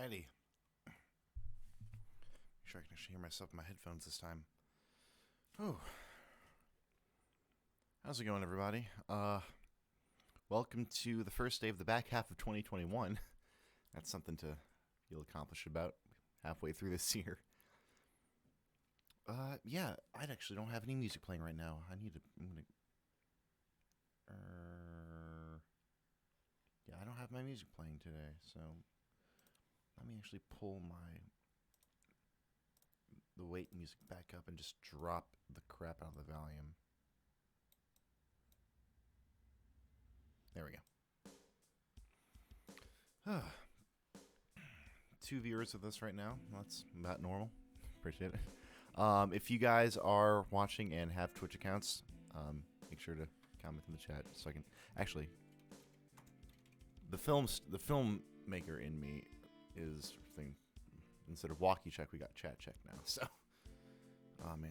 Alrighty. Make sure I can actually hear myself in my headphones this time. Oh. How's it going, everybody? Welcome to the first day of the back half of 2021. That's something to feel accomplished about halfway through this year. Yeah, I actually don't have any music playing right now. I'm gonna... Yeah, I don't have my music playing today, so... Let me actually pull the weight music back up and just drop the crap out of the volume. There we go. 2 viewers of this right now. That's about normal. Appreciate it. If you guys are watching and have Twitch accounts, make sure to comment in the chat so I can actually. The filmmaker in me is thing. Instead of walkie check, we got chat check now. So, oh man.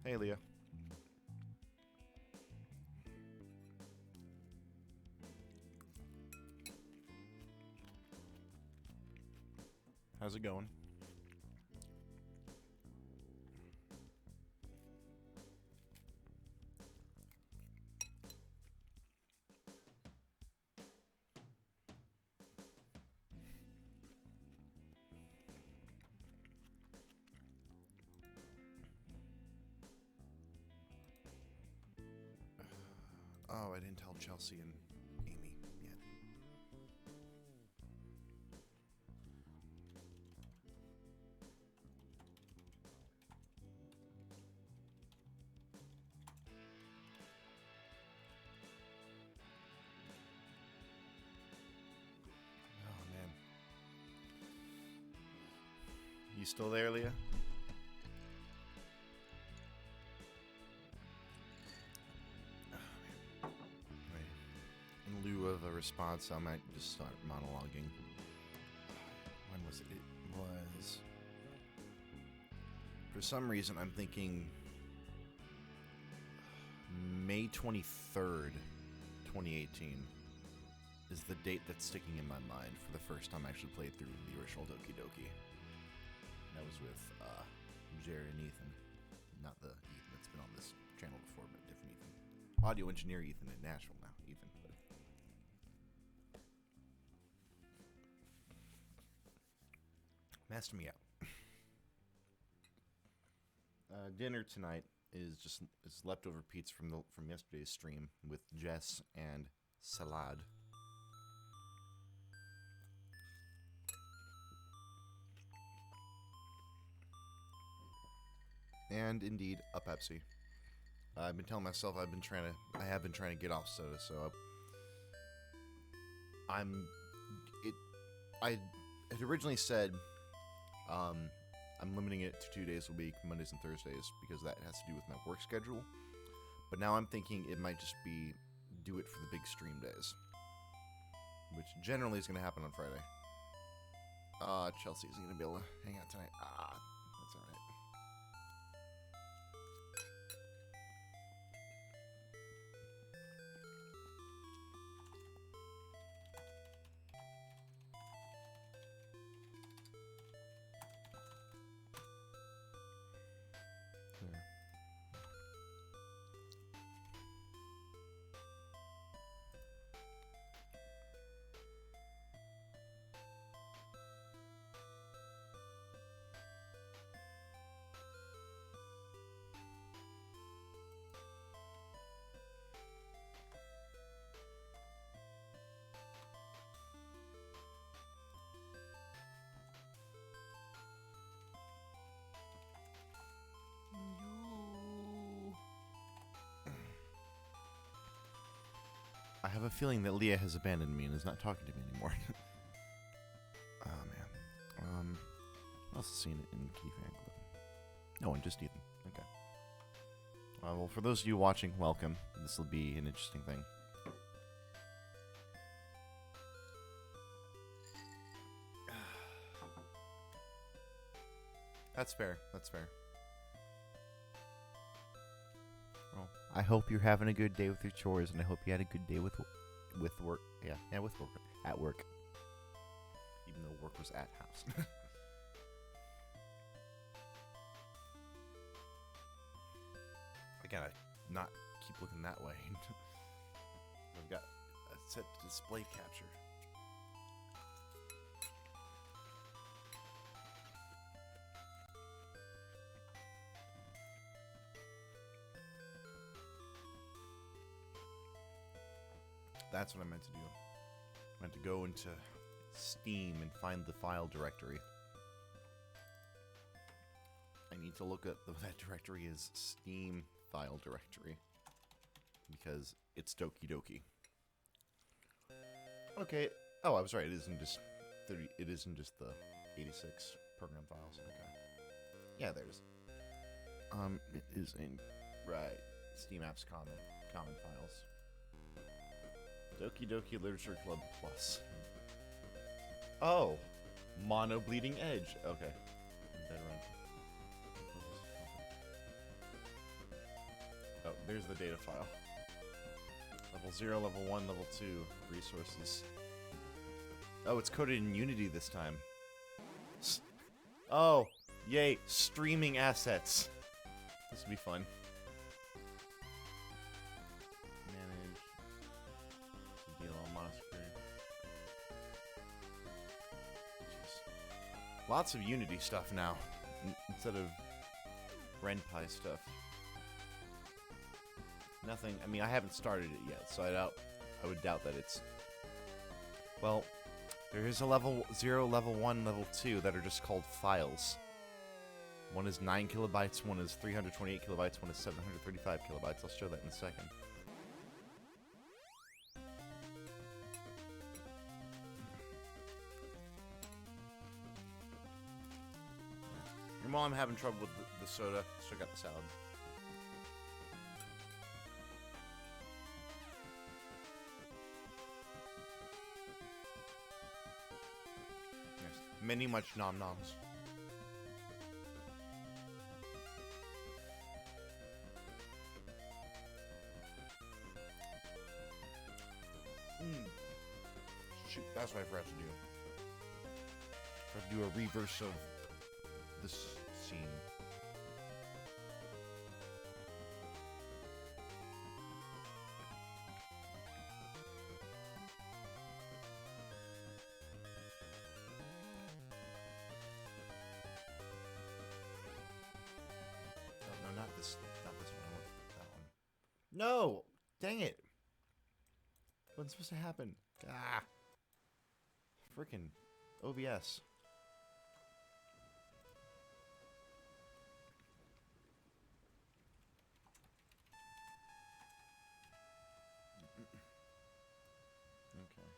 Hey, Leah. How's it going? Oh, I didn't tell Chelsea and Amy yet. Oh, man. You still there, Leah? In lieu of a response, I might just start monologuing. When was it? It was... For some reason, I'm thinking... May 23rd, 2018 is the date that's sticking in my mind for the first time I actually played through the original Doki Doki. That was with Jared and Ethan. Not the Ethan that's been on this channel before, but different Ethan. Audio engineer Ethan in Nashville now, Ethan. But master me out. Dinner tonight is leftover pizza from yesterday's stream with Jess and salad. And indeed a Pepsi. I've been telling myself I have been trying to get off soda, so I had originally said I'm limiting it to 2 days a week, Mondays and Thursdays, because that has to do with my work schedule. But now I'm thinking it might just be do it for the big stream days, which generally is going to happen on Friday. Chelsea isn't going to be able to hang out tonight. That's all right. I have a feeling that Leah has abandoned me and is not talking to me anymore. Oh, man. What else has seen it in Key Fan Club? No one, just Ethan. Okay. Well, for those of you watching, welcome. This will be an interesting thing. That's fair. That's fair. I hope you're having a good day with your chores, and I hope you had a good day with work. Yeah, with work. At work. Even though work was at house. I gotta not keep looking that way. I've got a set display capture. That's what I meant to do. I meant to go into Steam and find the file directory. I need to look at that directory is Steam file directory. Because it's Doki Doki. Okay. Oh, I was right. It isn't just 30. It isn't just the 86 program files. Okay. Yeah, there's. It is in right Steam apps common files. Doki Doki Literature Club Plus. Oh, mono bleeding edge. Okay. Dead run. Oh, there's the data file. Level 0, level 1, level 2 resources. Oh, it's coded in Unity this time. Oh, yay, streaming assets. This will be fun. Manage. DLL monoscreen. Lots of Unity stuff now, instead of RenPy stuff. Nothing. I mean, I haven't started it yet, so I would doubt that it's. Well, there is a level 0, level 1, level 2 that are just called files. One is 9 kilobytes, one is 328 kilobytes, one is 735 kilobytes. I'll show that in a second. And while I'm having trouble with the soda, so I got the salad. Many much nom-noms. Shoot, that's what I forgot to do. I have to do a reverse of this scene. Not this one. I want that one. No! Dang it! What's supposed to happen? Ah! Frickin' OBS. Okay.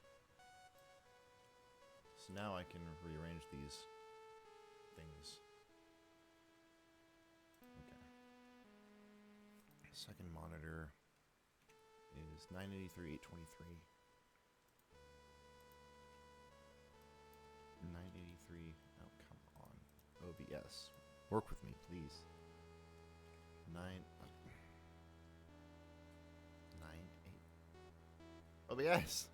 So now I can rearrange these things. Second monitor is 983, 823. 983. Oh, come on. OBS. Work with me, please. 9. 8. OBS!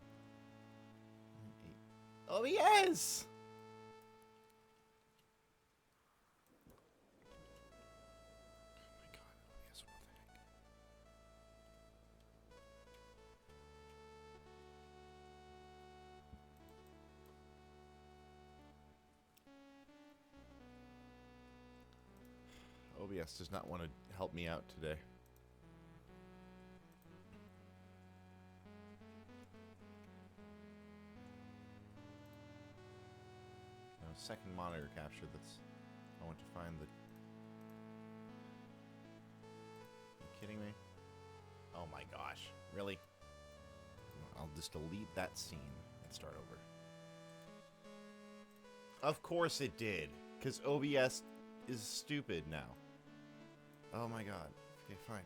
9, 8. OBS! OBS does not want to help me out today. No, second monitor capture. I want to find the. Are you kidding me? Oh my gosh! Really? I'll just delete that scene and start over. Of course it did, because OBS is stupid now. Oh my god. Okay, fine.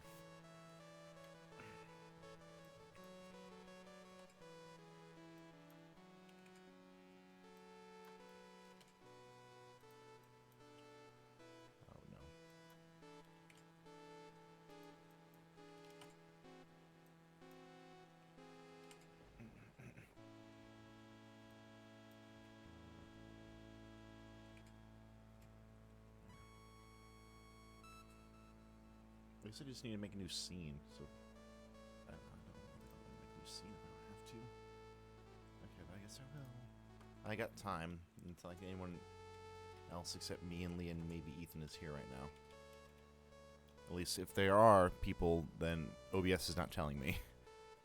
Oh no. I guess I just need to make a new scene. So I don't want to make a new scene. I don't have to. Okay, but I guess I will. I got time until like anyone else except me and Lee and maybe Ethan is here right now. At least if there are people, then OBS is not telling me.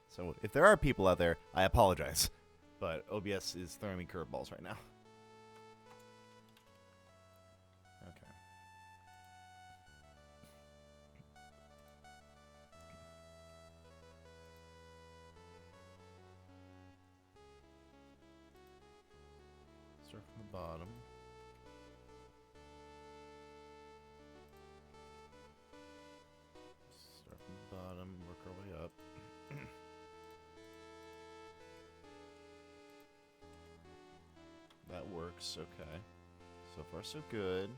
So if there are people out there, I apologize. But OBS is throwing me curveballs right now. Okay. Start from the bottom. Start from the bottom, work our way up. That works, okay. So far so good.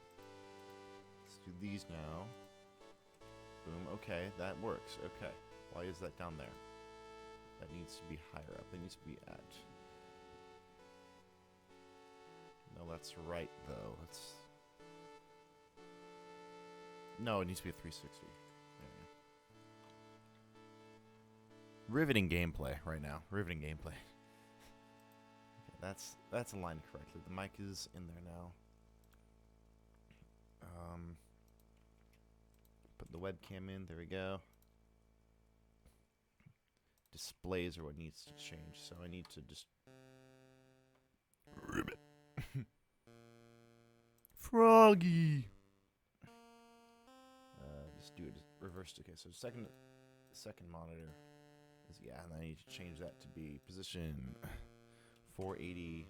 Let's do these now. Boom, okay, that works, okay. Why is that down there? That needs to be higher up. It needs to be at... No, that's right, though. Let's... No, it needs to be a 360. There we go. Riveting gameplay right now. Riveting gameplay. That's aligned correctly. The mic is in there now. Put the webcam in. There we go. Displays are what needs to change, so I need to just ribbit. Froggy. Just do it reversed. Okay, so second monitor is and I need to change that to be position 480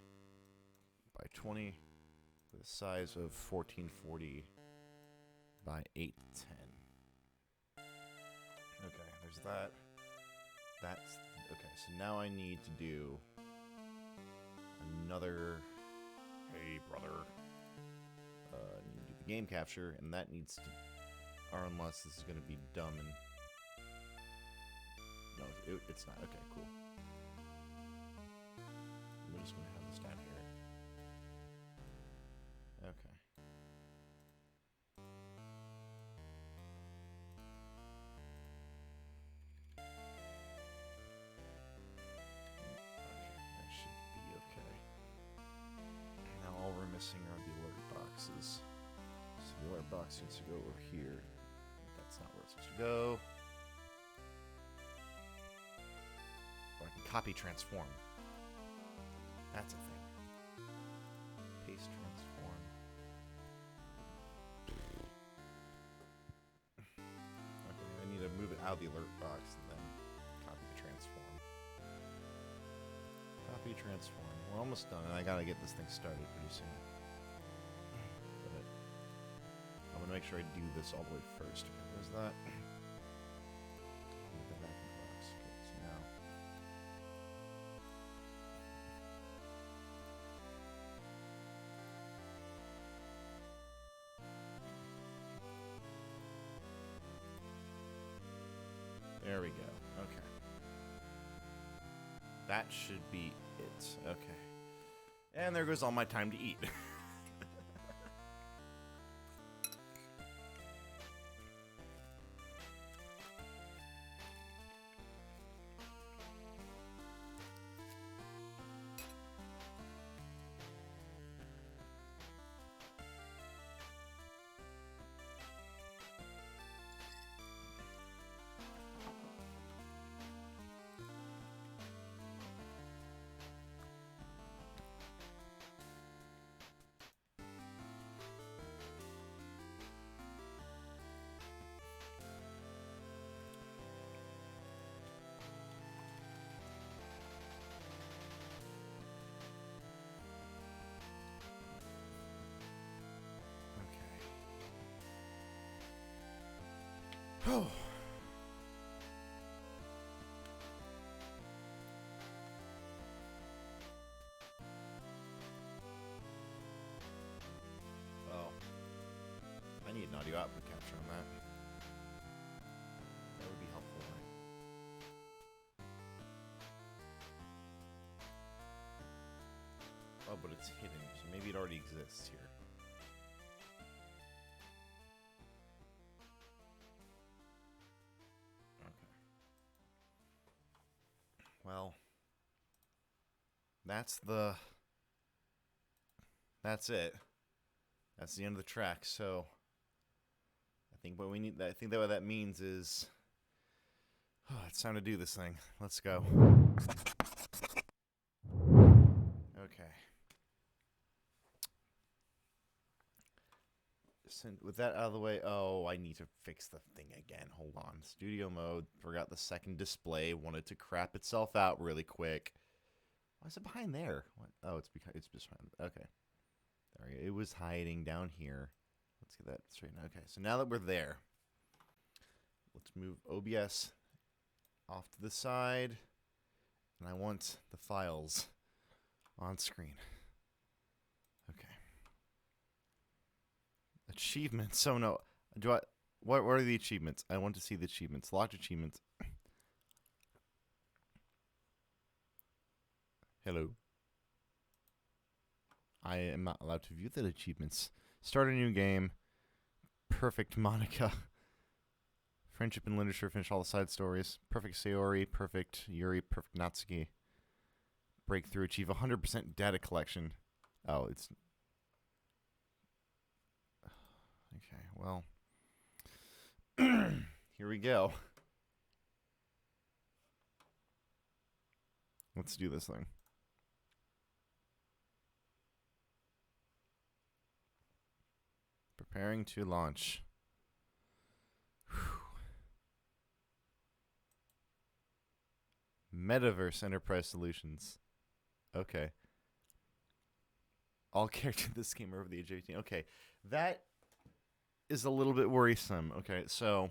by 20 with a size of 1440 by 810. Okay, there's that. That's okay. So now I need to do another. Hey, brother. I need to do the game capture, and that needs to. Or unless this is going to be dumb and. No, it's not. Okay, cool. We're just going to have this down here. Okay. That should be okay. Now all we're missing are the alert boxes. So the alert box needs to go over here. That's not where it's supposed to go. Or I can copy transform. That's a thing. Paste transform. Okay, I need to move it out of the alert box and then copy the transform. Copy transform. We're almost done, and I gotta get this thing started pretty soon. But I'm gonna make sure I do this all the way first. Okay, there's that. Move that back in the box. Okay, so now. There we go. Okay. That should be it. Okay. And there goes all my time to eat. Oh. Oh. I need an audio output capture on that. That would be helpful, right? Oh, but it's hidden, so maybe it already exists here. well, that's it. That's the end of the track. So I think what we need. I think that what that means is, it's time to do this thing. Let's go. Okay. With that out of the way, I need to fix the thing again. Hold on. Studio mode. Forgot the second display. Wanted to crap itself out really quick. Why is it behind there? What? Oh, it's just behind. Okay. There we go. It was hiding down here. Let's get that straightened. Okay, so now that we're there, let's move OBS off to the side. And I want the files on screen. Okay. Achievements. So no, what are the achievements? I want to see the achievements. Locked achievements. Hello. I am not allowed to view the achievements. Start a new game. Perfect Monica. Friendship and literature. Finish all the side stories. Perfect Sayori. Perfect Yuri. Perfect Natsuki. Breakthrough. Achieve 100% data collection. Oh, it's... Okay, well. Here we go. Let's do this thing. Preparing to launch. Metaverse Enterprise Solutions. Okay. All characters in this game are over the age of 18. Okay. That is a little bit worrisome. Okay, so...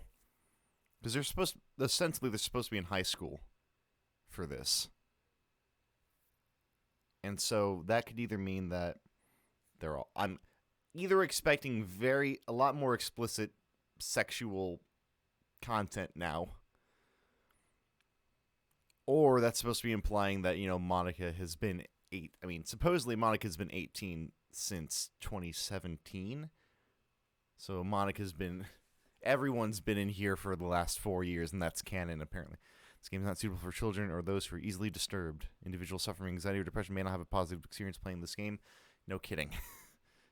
Because ostensibly they're supposed to be in high school for this. And so that could either mean that I'm either expecting a lot more explicit sexual content now, or that's supposed to be implying that, Monica has been supposedly Monica's been 18 since 2017. So everyone's been in here for the last 4 years, and that's canon, apparently. This game is not suitable for children or those who are easily disturbed. Individuals suffering anxiety or depression may not have a positive experience playing this game. No kidding.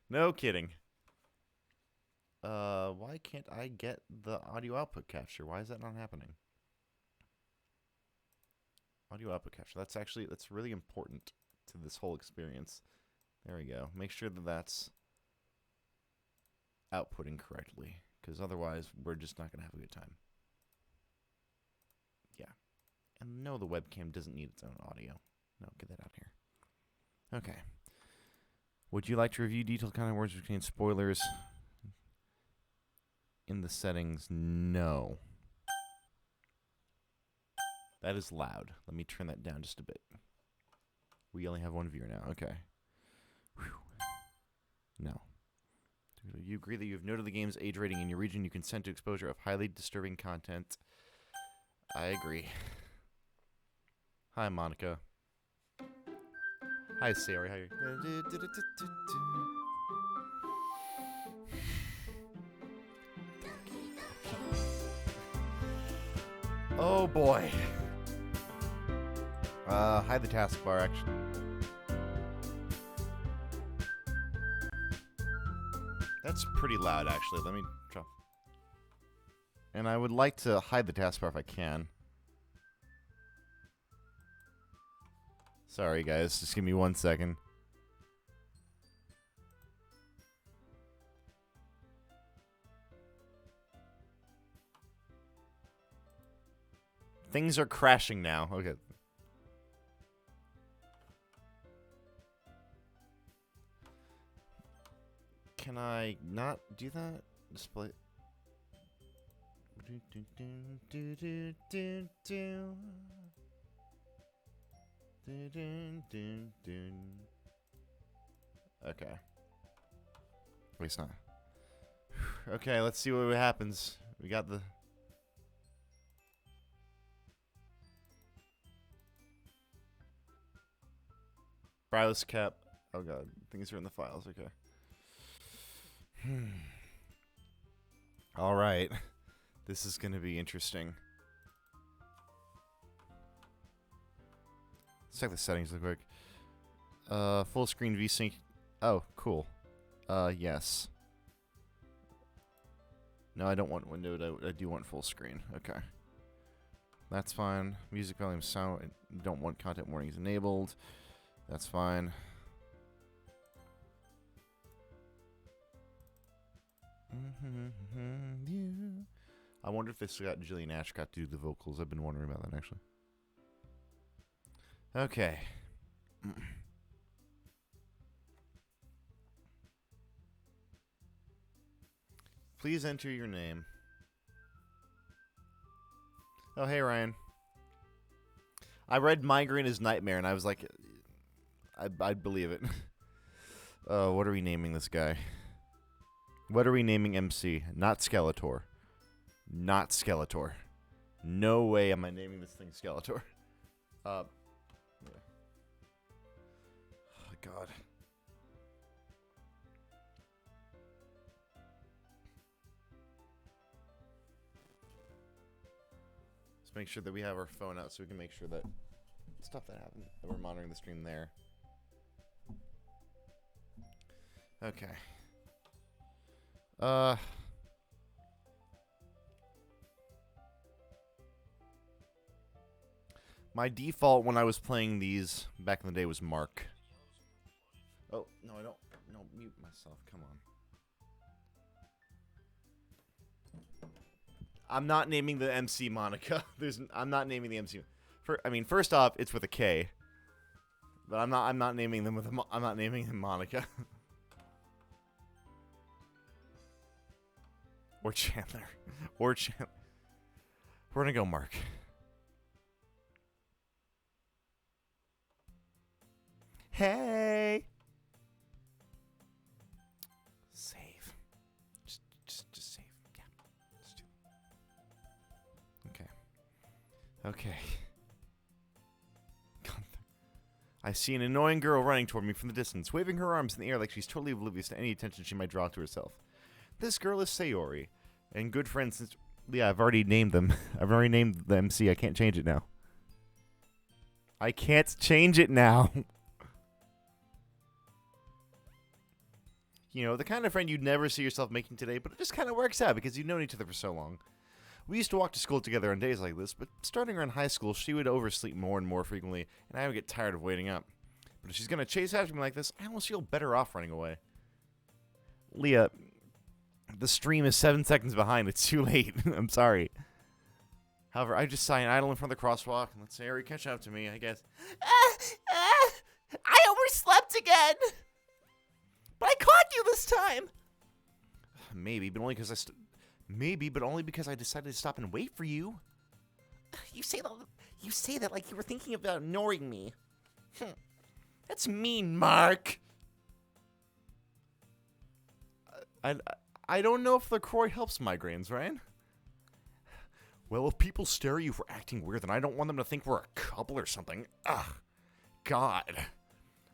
No kidding. Why can't I get the audio output capture? Why is that not happening? Audio output capture. That's really important to this whole experience. There we go. Make sure that that's outputting correctly, because otherwise we're just not going to have a good time. Yeah. And no, the webcam doesn't need its own audio. No, get that out here. Okay. Would you like to review detailed content words which contain spoilers in the settings? No. That is loud. Let me turn that down just a bit. We only have one viewer now. Okay. Whew. No. You agree that you have noted the game's age rating in your region. You consent to exposure of highly disturbing content. I agree. Hi, Monica. Hi, Sayori. How are you? Oh, boy. Hide the taskbar, actually. That's pretty loud, actually. Let me drop. And I would like to hide the taskbar if I can. Sorry, guys. Just give me 1 second. Things are crashing now. Okay. Can I not do that? Display. Okay. At least not. Okay, let's see what happens. We got the... Browse cap. Oh god, things are in the files. Okay. All right. This is going to be interesting. Let's check the settings real quick. Full screen VSync. Oh, cool. Yes. No, I don't want windowed. I do want full screen. Okay. That's fine. Music volume, sound. I don't want content warnings enabled. That's fine. I wonder if this got Jillian Ashcraft to do the vocals. I've been wondering about that, actually. Okay. Please enter your name. Oh, hey, Ryan. I read Migraine is Nightmare, and I was like, I'd believe it. What are we naming this guy? What are we naming MC? Not Skeletor. Not Skeletor. No way am I naming this thing Skeletor. Yeah. Oh, God. Let's make sure that we have our phone out so we can make sure that stuff that happened, that we're monitoring the stream there. Okay. My default when I was playing these back in the day was Mark. Oh, no, I don't. No, mute myself. Come on. I'm not naming the MC Monica. I'm not naming the MC. First off, it's with a K. But I'm not naming them with I'm not naming him Monica. Or Chandler. Or Chandler. We're gonna go Mark. Hey. Save. Just save. Yeah. Just do it. Okay. I see an annoying girl running toward me from the distance, waving her arms in the air like she's totally oblivious to any attention she might draw to herself. This girl is Sayori, and good friends since... Yeah, I've already named them. I've already named the MC. I can't change it now. I can't change it now. You know, the kind of friend you'd never see yourself making today, but it just kind of works out because you've known each other for so long. We used to walk to school together on days like this, but starting around high school, she would oversleep more and more frequently, and I would get tired of waiting up. But if she's going to chase after me like this, I almost feel better off running away. Leah, the stream is 7 seconds behind. It's too late. I'm sorry. However, I just sigh and idle in front of the crosswalk and let Sayori catch up to me, I guess. I overslept again! But I caught you this time! Maybe, but only because I decided to stop and wait for you. You say that like you were thinking about ignoring me. That's mean, Mark. I don't know if LaCroix helps migraines, right? Well, if people stare at you for acting weird, then I don't want them to think we're a couple or something. Ugh. God.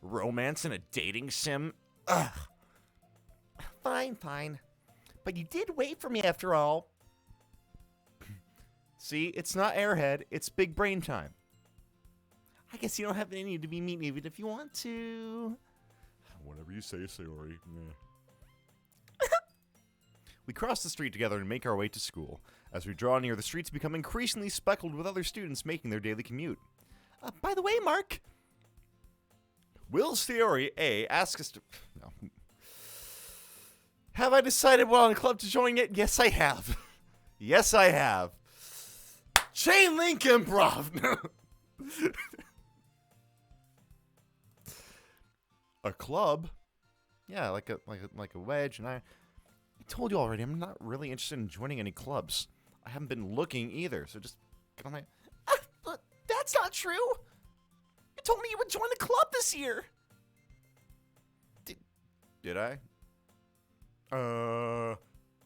Romance in a dating sim? Ugh. Fine. But you did wait for me after all. See, it's not airhead, it's big brain time. I guess you don't have any need to be mean even if you want to. Whatever you say, Sayori. We cross the street together and make our way to school. As we draw near, the streets become increasingly speckled with other students making their daily commute. By the way, Mark. Will Sayori A ask us to... No. Have I decided what club to join yet? Yes, I have. Yes, I have. Chain link improv. A club? Yeah, like a wedge. And I told you already, I'm not really interested in joining any clubs. I haven't been looking either. So just get on my. That's not true. You told me you would join the club this year. Did I?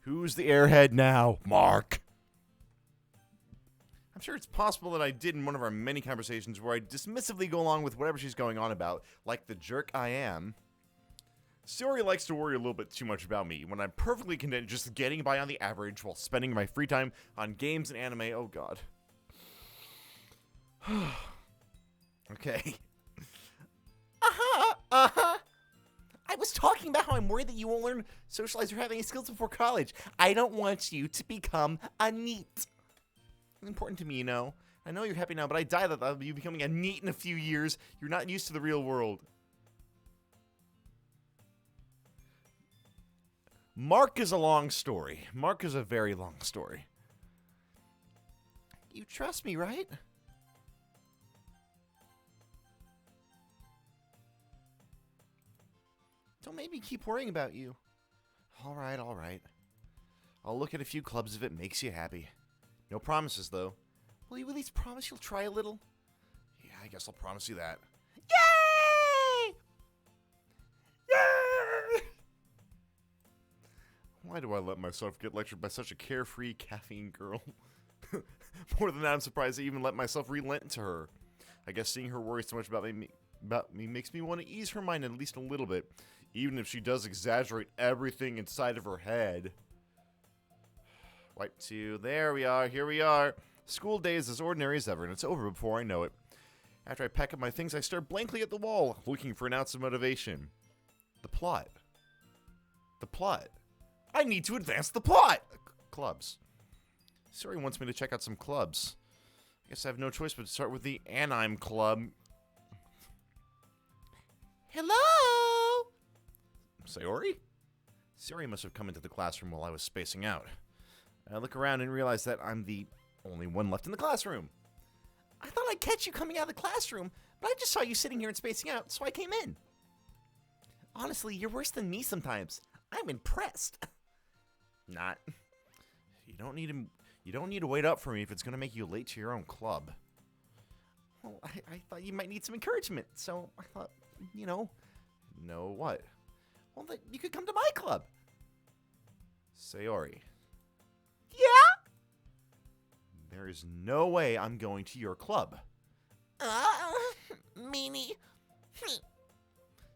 Who's the airhead now? Mark. I'm sure it's possible that I did in one of our many conversations where I dismissively go along with whatever she's going on about, like the jerk I am. Sayori likes to worry a little bit too much about me when I'm perfectly content just getting by on the average while spending my free time on games and anime. Oh, God. Okay. Uh-huh. I was talking about how I'm worried that you won't learn socialize or have any skills before college. I don't want you to become a NEET. It's important to me, you know. I know you're happy now, but I die that you becoming a NEET in a few years. You're not used to the real world. Mark is a long story. Mark is a very long story. You trust me, right? Don't make me keep worrying about you. All right. I'll look at a few clubs if it makes you happy. No promises, though. Will you at least promise you'll try a little? Yeah, I guess I'll promise you that. Yay! Yay! Why do I let myself get lectured by such a carefree caffeine girl? More than that, I'm surprised I even let myself relent to her. I guess seeing her worry so much about me makes me want to ease her mind at least a little bit, even if she does exaggerate everything inside of her head. Wipe 2. There we are. Here we are. School day is as ordinary as ever, and it's over before I know it. After I pack up my things, I stare blankly at the wall, looking for an ounce of motivation. The plot. I need to advance the plot! Clubs. Suri wants me to check out some clubs. I guess I have no choice but to start with the Anime Club. Hello? Sayori? Suri must have come into the classroom while I was spacing out. I look around and realize that I'm the only one left in the classroom. I thought I'd catch you coming out of the classroom, but I just saw you sitting here and spacing out, so I came in. Honestly, you're worse than me sometimes. I'm impressed. Not. You don't need to wait up for me if it's going to make you late to your own club. Well, I thought you might need some encouragement, so I thought, No what? Well, that you could come to my club. Sayori. Yeah? There is no way I'm going to your club. Meanie.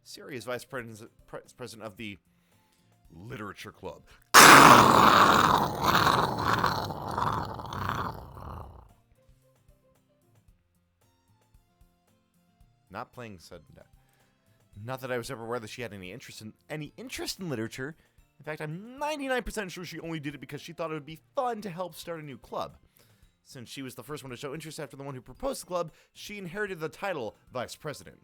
Sayori is vice president of the Literature Club. Not playing said. Not that I was ever aware that she had any interest in literature. In fact, I'm 99% sure she only did it because she thought it would be fun to help start a new club. Since she was the first one to show interest after the one who proposed the club, she inherited the title vice president.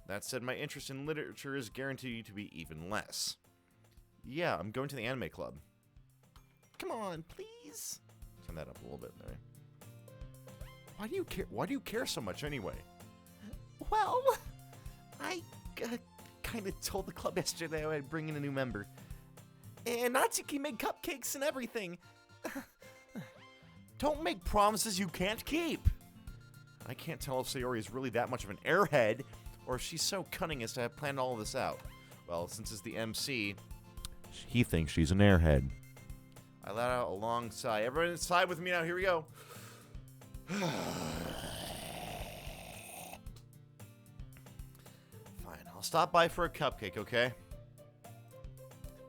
That said, my interest in literature is guaranteed to be even less. Yeah, I'm going to the anime club. Come on, please. Turn that up a little bit there. Why do you care? Why do you care so much anyway? Well, I kind of told the club yesterday I'd bring in a new member. And Natsuki made cupcakes and everything. Don't make promises you can't keep. I can't tell if Sayori is really that much of an airhead, or if she's so cunning as to have planned all of this out. Well, since it's the MC, he thinks she's an airhead. I let out a long sigh. Everyone inside with me now. Here we go. Fine, I'll stop by for a cupcake, okay?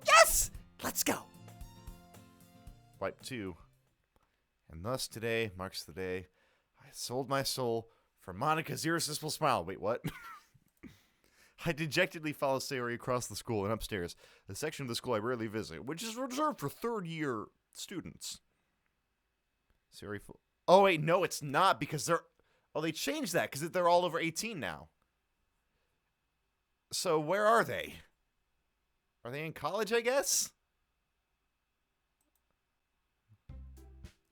Yes! Let's go! Wipe 2. And thus today marks the day I sold my soul for Monica's irresistible smile. Wait, what? I dejectedly follow Sayori across the school and upstairs, a section of the school I rarely visit, which is reserved for third-year students. Sayori... Oh, wait, no, it's not, because they're... Oh, they changed that, because they're all over 18 now. So, where are they? Are they in college, I guess?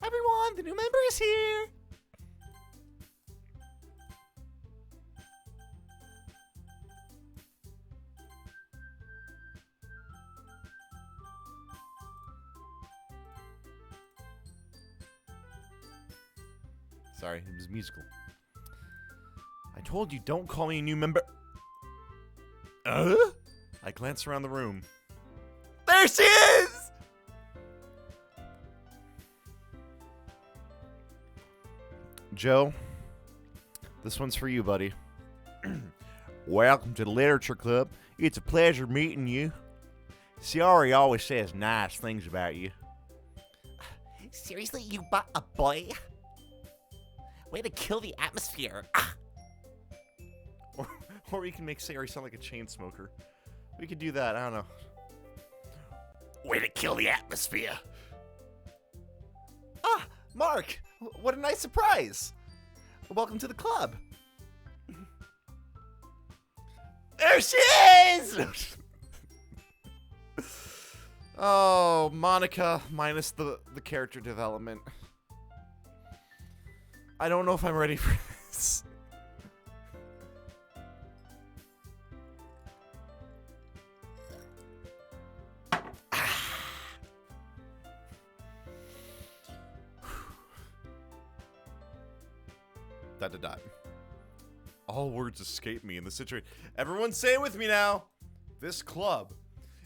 Everyone, the new member is here! Sorry, it was musical. I told you, don't call me a new member. I glance around the room. There she is! Joe, this one's for you, buddy. Welcome to the Literature Club. It's a pleasure meeting you. Sayori always says nice things about you. Seriously, you bought a boy? Way to kill the atmosphere. Or we can make Sayori sound like a chain smoker. We could do that, I don't know. Way to kill the atmosphere. Ah, Mark, what a nice surprise. Welcome to the club. There she is! Oh, Monica minus the character development. I don't know if I'm ready for this. ... All words escape me in the situation. Everyone say it with me now. This club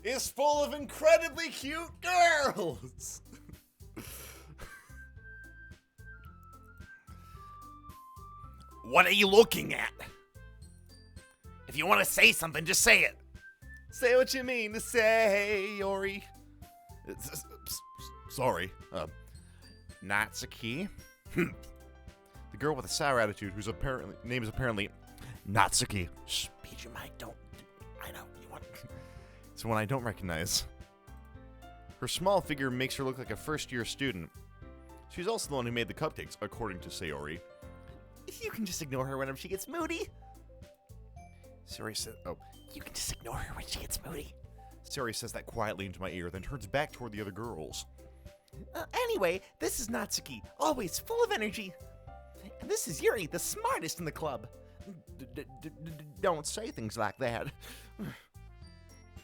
is full of incredibly cute girls. What are you looking at? If you want to say something, just say it. Say what you mean to say, Yori. Sorry. Natsuki. The girl with a sour attitude, whose name is apparently Natsuki. Shh, Peach, your mic, don't. I know, you want. It's one I don't recognize. Her small figure makes her look like a first-year student. She's also the one who made the cupcakes, according to Sayori. You can just ignore her whenever she gets moody. Sayori says, oh, you can just ignore her when she gets moody. Sayori says that quietly into my ear, then turns back toward the other girls. Anyway, this is Natsuki, always full of energy. And this is Yuri, the smartest in the club. Don't say things like that.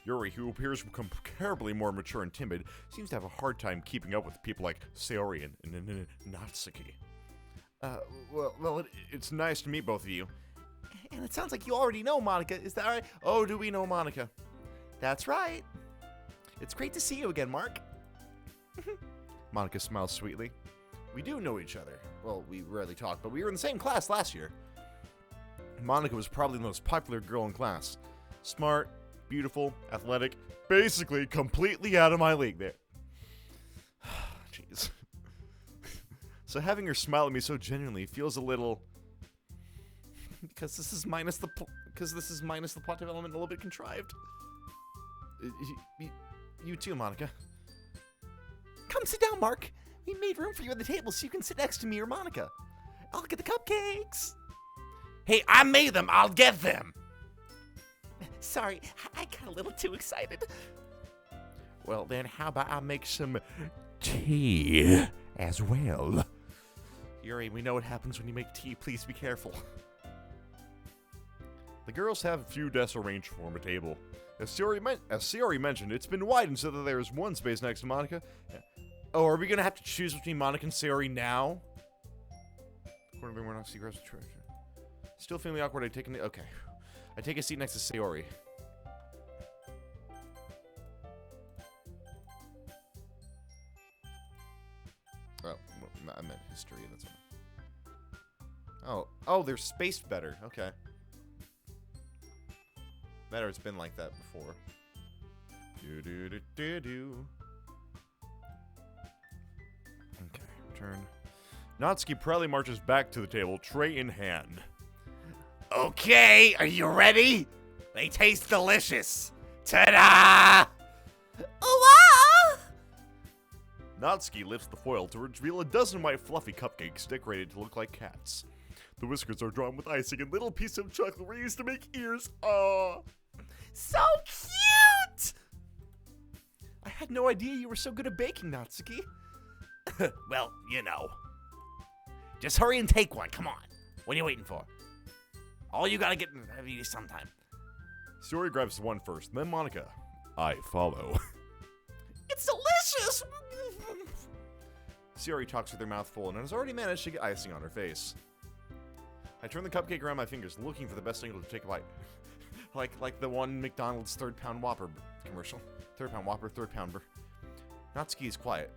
Yuri, who appears comparably more mature and timid, seems to have a hard time keeping up with people like Sayori and Natsuki. Well, it's nice to meet both of you. And it sounds like you already know Monica, is that right? Oh, do we know Monica? That's right. It's great to see you again, Mark. Monica smiles sweetly. We do know each other. Well, we rarely talk, but we were in the same class last year. Monica was probably the most popular girl in class. Smart, beautiful, athletic, basically completely out of my league there. Jeez. So having her smile at me so genuinely feels a little... because this is minus the plot development, a little bit contrived. You too, Monica. Come sit down, Mark. We made room for you at the table so you can sit next to me or Monica. I'll get the cupcakes. Hey, I made them. I'll get them. Sorry, I got a little too excited. Well, then how about I make some tea as well? Yuri, we know what happens when you make tea. Please be careful. The girls have a few desks arranged to form a table. As Sayori mentioned, it's been widened so that there is one space next to Monica. Oh, are we going to have to choose between Monica and Sayori now? According to we're not grabs the treasure. Still feeling awkward, okay. I take a seat next to Sayori. Oh, I meant history, that's all. Oh, they're spaced better, okay. Better, it's been like that before. Do-do-do-do-do. Okay, return. Natsuki proudly marches back to the table, tray in hand. Okay, are you ready? They taste delicious. Ta-da! Wow! Natsuki lifts the foil to reveal a dozen white fluffy cupcakes decorated to look like cats. The whiskers are drawn with icing and little pieces of chocolate were used to make ears. Aww. So cute! I had no idea you were so good at baking, Natsuki. Well, you know. Just hurry and take one, come on. What are you waiting for? All you gotta get in sometime. Sayori grabs one first, then Monica. I follow. It's delicious! Sayori talks with her mouth full and has already managed to get icing on her face. I turn the cupcake around my fingers, looking for the best angle to take a bite. like the one McDonald's third-pound Whopper commercial. Third-pound Whopper, third-pounder. Natsuki is quiet.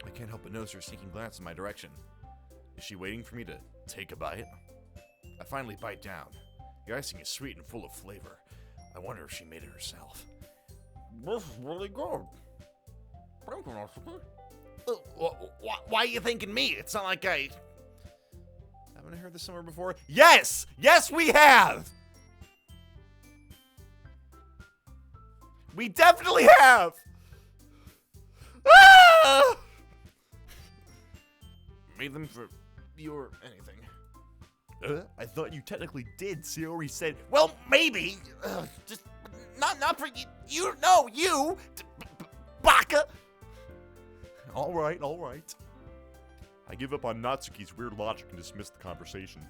I can't help but notice her sneaking glance in my direction. Is she waiting for me to take a bite? I finally bite down. The icing is sweet and full of flavor. I wonder if she made it herself. This is really good. Thank you, Natsuki. Why are you thanking me? It's not like I... Haven't I heard this somewhere before? Yes! Yes, we have! We definitely have! Ah! Made them for you or anything. I thought you technically did. Sayori said, well, maybe. Just not for you. You. Baka. All right. I give up on Natsuki's weird logic and dismiss the conversation.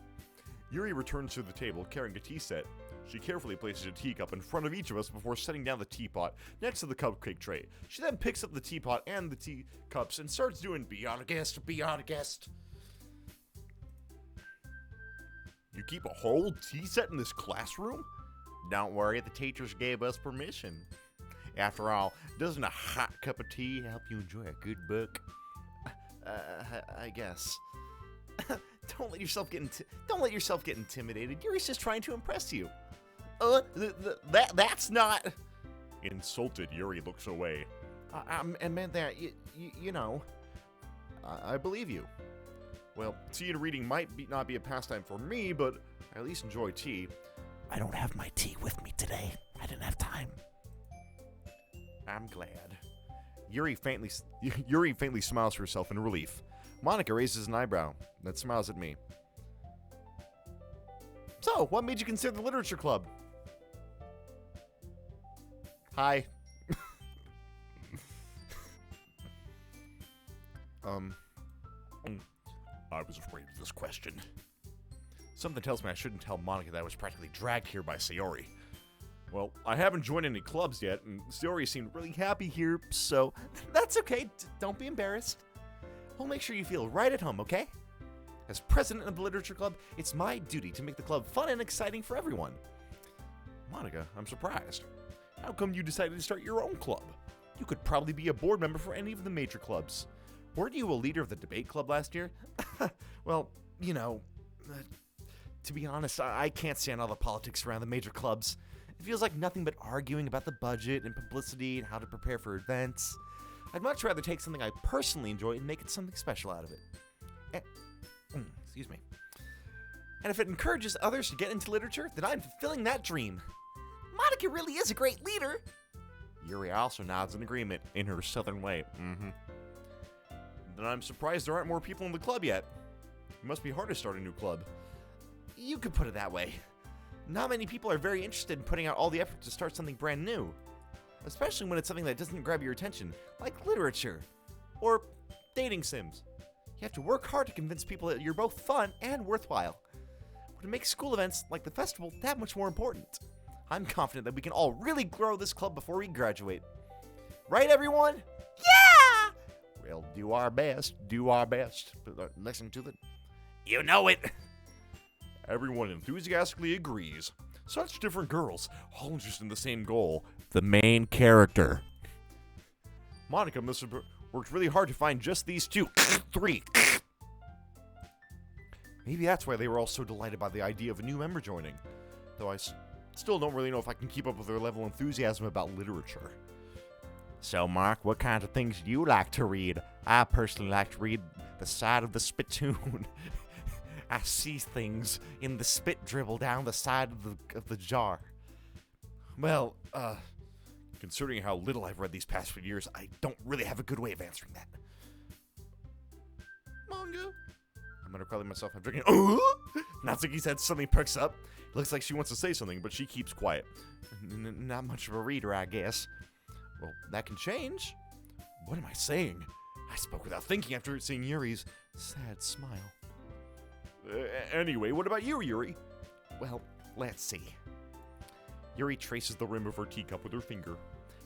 Yuri returns to the table carrying a tea set. She carefully places a teacup in front of each of us before setting down the teapot next to the cupcake tray. She then picks up the teapot and the teacups and starts doing be on a guest. You keep a whole tea set in this classroom? Don't worry, the teachers gave us permission. After all, doesn't a hot cup of tea help you enjoy a good book? I guess. Don't let yourself get intimidated. Yuri's just trying to impress you. That's not. Insulted, Yuri looks away. I meant that. You know. I believe you. Well, tea and reading might not be a pastime for me, but I at least enjoy tea. I don't have my tea with me today. I didn't have time. I'm glad. Yuri faintly smiles to herself in relief. Monica raises an eyebrow, then smiles at me. So, what made you consider the literature club? Hi. I was afraid of this question. Something tells me I shouldn't tell Monica that I was practically dragged here by Sayori. Well, I haven't joined any clubs yet, and Sayori seemed really happy here, so that's okay. Don't be embarrassed. We'll make sure you feel right at home, okay? As president of the literature club, it's my duty to make the club fun and exciting for everyone. Monica, I'm surprised. How come you decided to start your own club? You could probably be a board member for any of the major clubs. Weren't you a leader of the debate club last year? Well, you know, to be honest, I can't stand all the politics around the major clubs. It feels like nothing but arguing about the budget and publicity and how to prepare for events. I'd much rather take something I personally enjoy and make it something special out of it. Excuse me. And if it encourages others to get into literature, then I'm fulfilling that dream. Monica really is a great leader. Yuri also nods in agreement in her southern way. Then I'm surprised there aren't more people in the club yet. It must be hard to start a new club. You could put it that way. Not many people are very interested in putting out all the effort to start something brand new. Especially when it's something that doesn't grab your attention, like literature. Or dating sims. You have to work hard to convince people that you're both fun and worthwhile. But it makes school events like the festival that much more important. I'm confident that we can all really grow this club before we graduate. Right, everyone? Yeah! We'll do our best. Listen to the... You know it! Everyone enthusiastically agrees. Such different girls, all interested in the same goal. The main character. Monica must have worked really hard to find just these two. 3. Maybe that's why they were all so delighted by the idea of a new member joining. Though I still don't really know if I can keep up with their level of enthusiasm about literature. So, Mark, what kinds of things do you like to read? I personally like to read the side of the spittoon. I see things in the spit dribble down the side of the jar. Well, considering how little I've read these past few years, I don't really have a good way of answering that. Manga? I'm undercrowding myself. I'm drinking. Natsuki's head suddenly perks up. Looks like she wants to say something, but she keeps quiet. Not much of a reader, I guess. Well, that can change. What am I saying? I spoke without thinking after seeing Yuri's sad smile. Anyway, what about you, Yuri? Well, let's see. Yuri traces the rim of her teacup with her finger.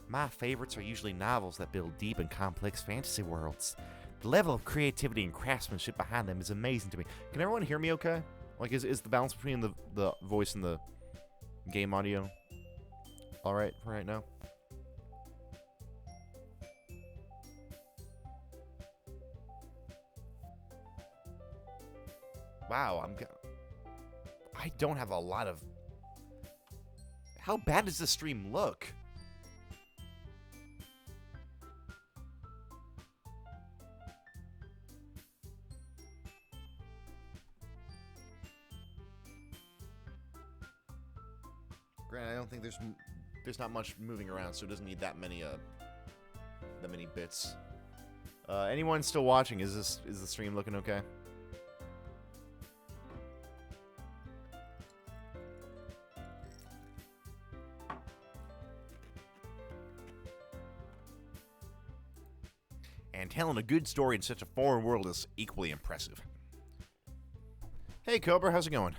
My favorites are usually novels that build deep and complex fantasy worlds. The level of creativity and craftsmanship behind them is amazing to me. Can everyone hear me okay? Like, is the balance between the voice and the game audio alright for right now? Wow, I don't have a lot of... How bad does this stream look? Granted, I don't think there's not much moving around, so it doesn't need that many bits. Anyone still watching? Is the stream looking okay? And telling a good story in such a foreign world is equally impressive. Hey, Cobra, how's it going?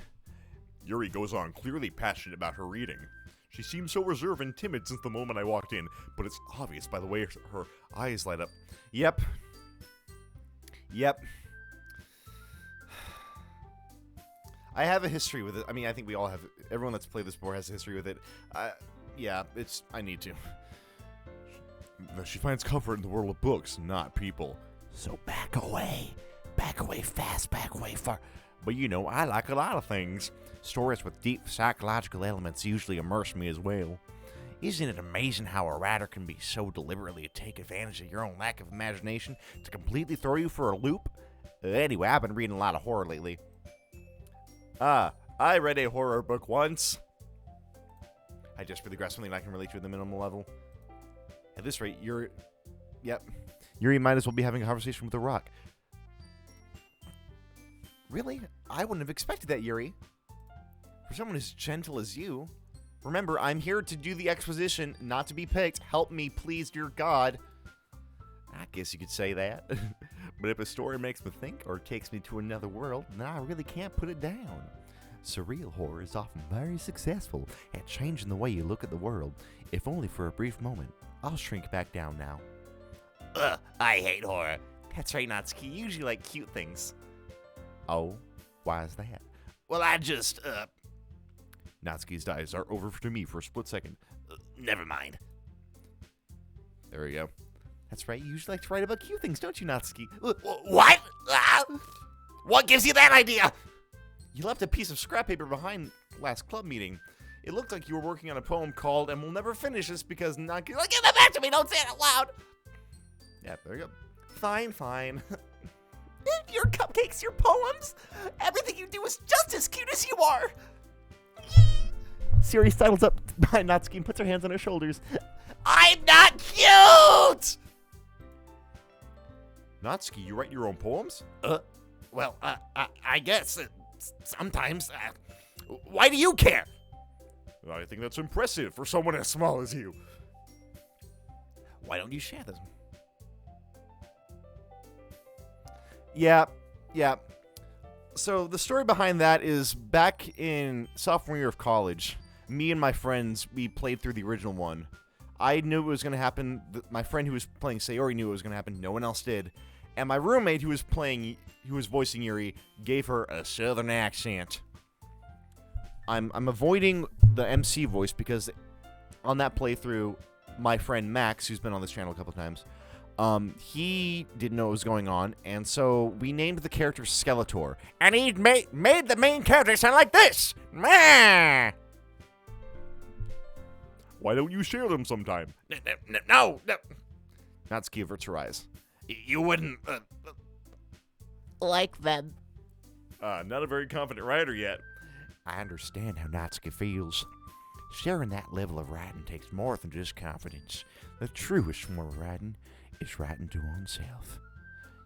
Yuri goes on, clearly passionate about her reading. She seems so reserved and timid since the moment I walked in, but it's obvious by the way her eyes light up. Yep. I have a history with it. I mean, I think we all have. Everyone that's played this before has a history with it. Yeah, I need to. She finds comfort in the world of books, not people. So back away fast, back away far. But you know, I like a lot of things. Stories with deep psychological elements usually immerse me as well. Isn't it amazing how a writer can be so deliberately take advantage of your own lack of imagination to completely throw you for a loop? Anyway, I've been reading a lot of horror lately. I read a horror book once. I just really grasped something I can relate to at the minimal level. At this rate, Yuri might as well be having a conversation with a rock. Really? I wouldn't have expected that, Yuri. For someone as gentle as you. Remember, I'm here to do the exposition, not to be picked. Help me, please, dear God. I guess you could say that. But if a story makes me think or takes me to another world, then I really can't put it down. Surreal horror is often very successful at changing the way you look at the world, if only for a brief moment. I'll shrink back down now. I hate horror. That's right, Natsuki. You usually like cute things. Oh, why is that? Well, I just, Natsuki's eyes are over to me for a split second. Never mind. There we go. That's right, you usually like to write about cute things, don't you, Natsuki? What? What gives you that idea? You left a piece of scrap paper behind last club meeting. It looked like you were working on a poem called "And We'll Never Finish This Because Not..." Give that back to me, don't say it out loud. Yeah, there you go. Fine. Your cupcakes, your poems, everything you do is just as cute as you are. Siri sidles up behind Natsuki and puts her hands on her shoulders. I'm not cute! Natsuki, you write your own poems? Well, I guess sometimes. Why do you care? I think that's impressive for someone as small as you. Why don't you share them? Yeah. So the story behind that is back in sophomore year of college, me and my friends, we played through the original one. I knew it was going to happen. My friend who was playing Sayori knew it was going to happen. No one else did. And my roommate who was voicing Yuri gave her a southern accent. I'm avoiding the MC voice because on that playthrough, my friend Max, who's been on this channel a couple times, he didn't know what was going on, and so we named the character Skeletor. And he made the main character sound like this. Meh. Why don't you share them sometime? No. Natsuki averts her eyes. You wouldn't like them. Not a very confident writer yet. I understand how Natsuki feels. Sharing that level of writing takes more than just confidence. The truest form of writing is writing to oneself.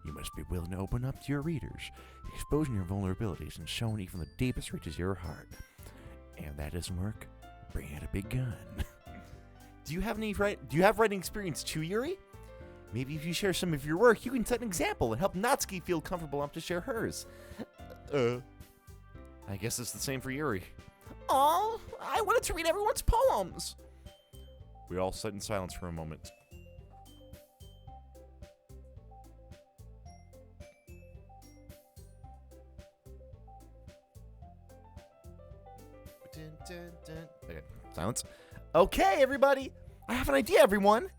You must be willing to open up to your readers, exposing your vulnerabilities and showing even the deepest reaches of your heart. And if that doesn't work, bring out a big gun. Do you have writing experience too, Yuri? Maybe if you share some of your work, you can set an example and help Natsuki feel comfortable enough to share hers. I guess it's the same for Yuri. Oh, I wanted to read everyone's poems. We all sat in silence for a moment. Okay, silence. Okay, everybody. I have an idea, everyone.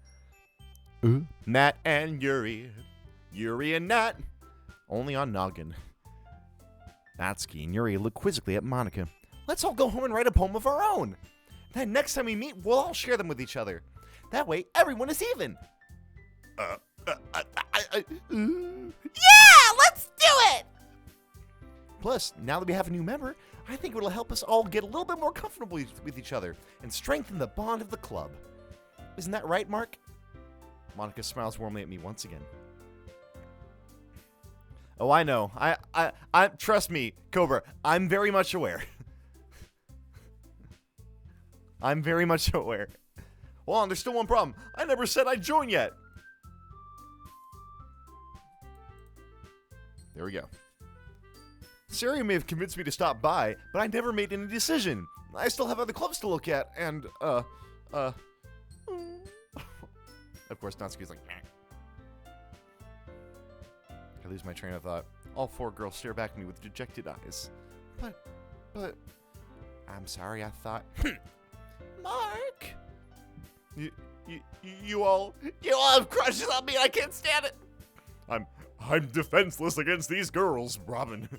Nat and Yuri. Yuri and Nat. Only on Noggin. Natsuki and Yuri look quizzically at Monica. Let's all go home and write a poem of our own. Then next time we meet, we'll all share them with each other. That way, everyone is even. Yeah, let's do it! Plus, now that we have a new member, I think it'll help us all get a little bit more comfortable with each other and strengthen the bond of the club. Isn't that right, Mark? Monica smiles warmly at me once again. Oh, I know. I trust me, Cobra. I'm very much aware. I'm very much aware. Hold on, there's still one problem. I never said I'd join yet. There we go. Sari may have convinced me to stop by, but I never made any decision. I still have other clubs to look at, and, Of course, Natsuki's like, meh. I lose my train of thought. All four girls stare back at me with dejected eyes. But... I'm sorry, I thought... Mark! You all have crushes on me and I can't stand it! I'm defenseless against these girls, Robin.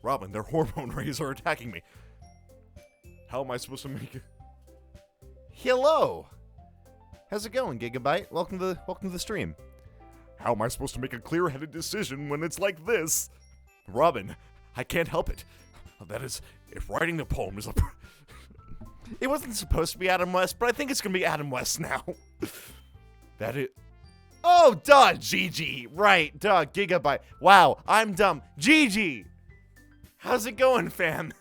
Robin, their hormone rays are attacking me. How am I supposed to make it? Hello! How's it going, Gigabyte? Welcome to the stream. How am I supposed to make a clear-headed decision when it's like this? Robin, I can't help it. That is, if writing the poem is a... It wasn't supposed to be Adam West, but I think it's gonna be Adam West now. That it... Oh, duh, GG. Right, duh, Gigabyte. Wow, I'm dumb. GG! How's it going, fam?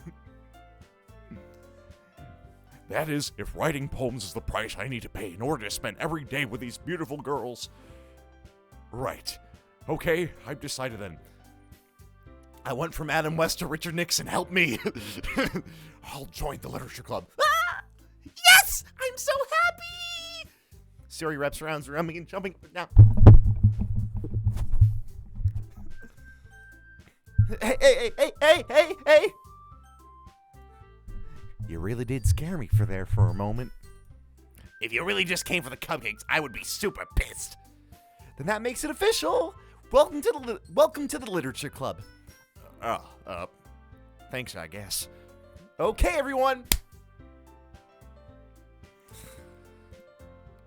That is, if writing poems is the price I need to pay in order to spend every day with these beautiful girls. Right. Okay, I've decided then. I went from Adam West to Richard Nixon. Help me. I'll join the literature club. Ah! Yes! I'm so happy! Siri wraps around me and jumping up and down. Hey! You really did scare me for a moment. If you really just came for the cupcakes, I would be super pissed. Then that makes it official. Welcome to the literature club. Thanks, I guess. Okay, everyone.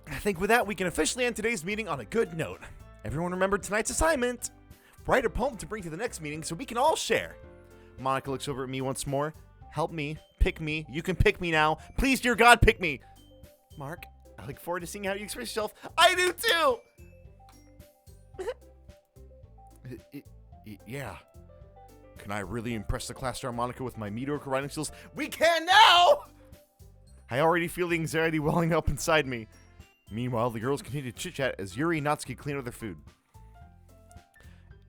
I think with that, we can officially end today's meeting on a good note. Everyone remember tonight's assignment. Write a poem to bring to the next meeting so we can all share. Monica looks over at me once more. Help me. Pick me. You can pick me now. Please, dear God, pick me. Mark, I look forward to seeing how you express yourself. I do too! Yeah. Can I really impress the class star Monica with my mediocre writing skills? We can now! I already feel the anxiety welling up inside me. Meanwhile, the girls continue to chit-chat as Yuri and Natsuki clean up their food.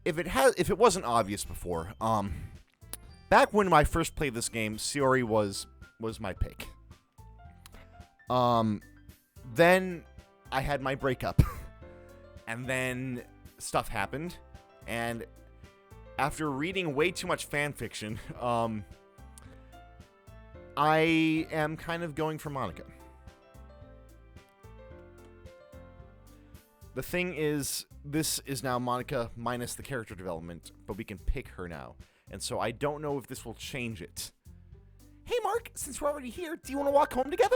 If it wasn't obvious before, back when I first played this game, Sayori was my pick. Then I had my breakup. And then stuff happened. And after reading way too much fan fiction, I am kind of going for Monica. The thing is, this is now Monica minus the character development, but we can pick her now. And so I don't know if this will change it. Hey, Mark, since we're already here, do you want to walk home together?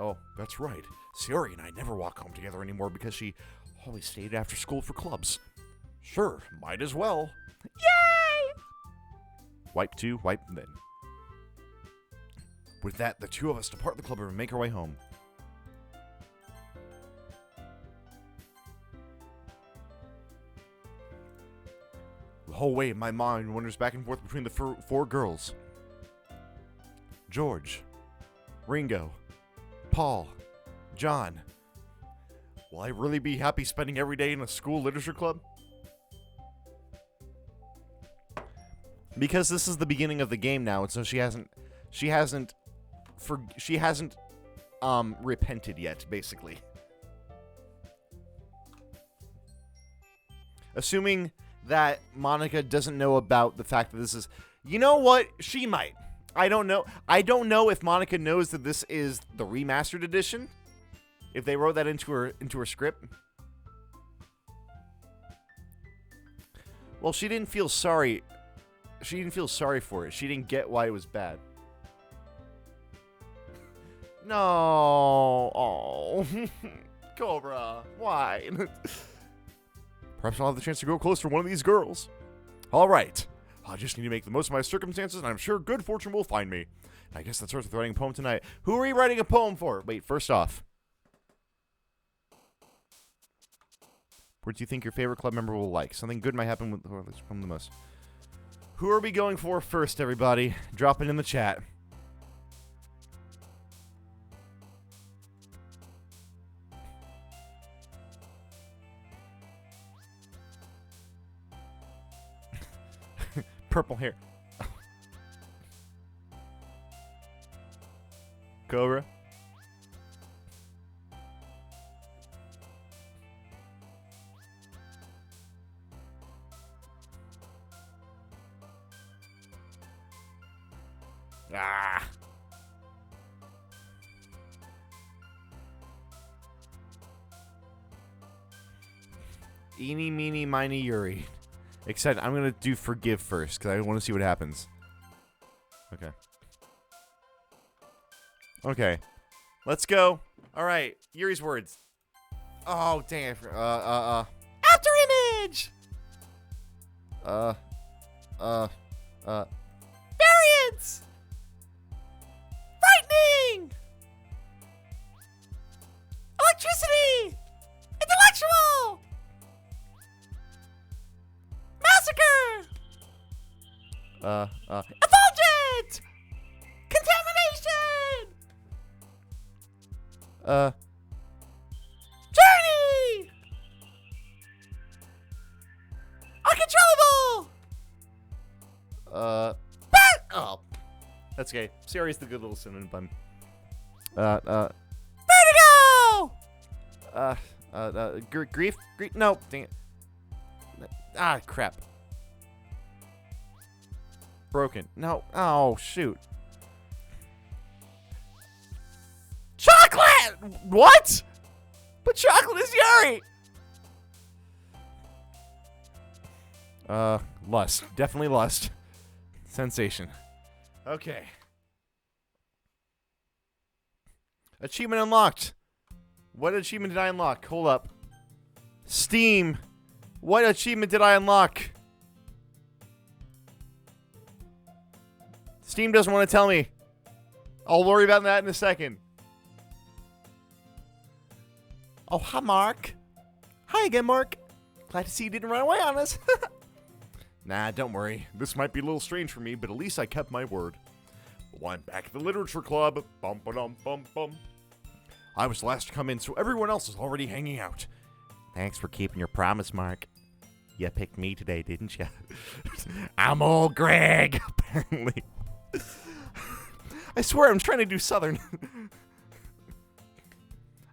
Oh, that's right. Sayori and I never walk home together anymore because she always stayed after school for clubs. Sure, might as well. Yay! Wipe to, wipe then. With that, the two of us depart the club and make our way home. The whole way, my mind wanders back and forth between the four girls. George, Ringo, Paul, John. Will I really be happy spending every day in a school literature club? Because this is the beginning of the game now, and so she hasn't repented yet, basically. Assuming that Monica doesn't know about the fact that this is... You know what? She might. I don't know. I don't know if Monica knows that this is the remastered edition. If they wrote that into her script. Well, she didn't feel sorry. She didn't feel sorry for it. She didn't get why it was bad. No. Oh. Cobra. Why? Perhaps I'll have the chance to go close to one of these girls. All right. I just need to make the most of my circumstances, and I'm sure good fortune will find me. I guess that starts with writing a poem tonight. Who are you writing a poem for? Wait, first off, what do you think your favorite club member will like? Something good might happen with from the most. Who are we going for first, everybody? Drop it in the chat. Purple hair. Cobra. Ah. Eeny, meeny, miny, Yuri. Except I'm going to do forgive first, because I want to see what happens. Okay. Okay. Let's go. All right. Yuri's words. Oh, dang. After image! Variance! Frightening! Electricity! Intellectual! Massacre! Effulgent! Contamination! Journey! Uncontrollable! Oh. That's okay. Sari's the good little cinnamon bun. Vertigo! Grief? No, dang it. Ah, crap. Broken. No. Oh, shoot. Chocolate! What? But chocolate is Yuri! Lust. Definitely lust. Sensation. Okay. Achievement unlocked. What achievement did I unlock? Hold up. Steam. What achievement did I unlock? Steam doesn't want to tell me. I'll worry about that in a second. Oh, hi, Mark. Hi again, Mark. Glad to see you didn't run away on us. Nah, don't worry. This might be a little strange for me, but at least I kept my word. Well, I'm back at the Literature Club. Bum, ba-dum, bum, bum. I was last to come in, so everyone else is already hanging out. Thanks for keeping your promise, Mark. You picked me today, didn't you? I'm old Greg, apparently. I swear I'm trying to do Southern.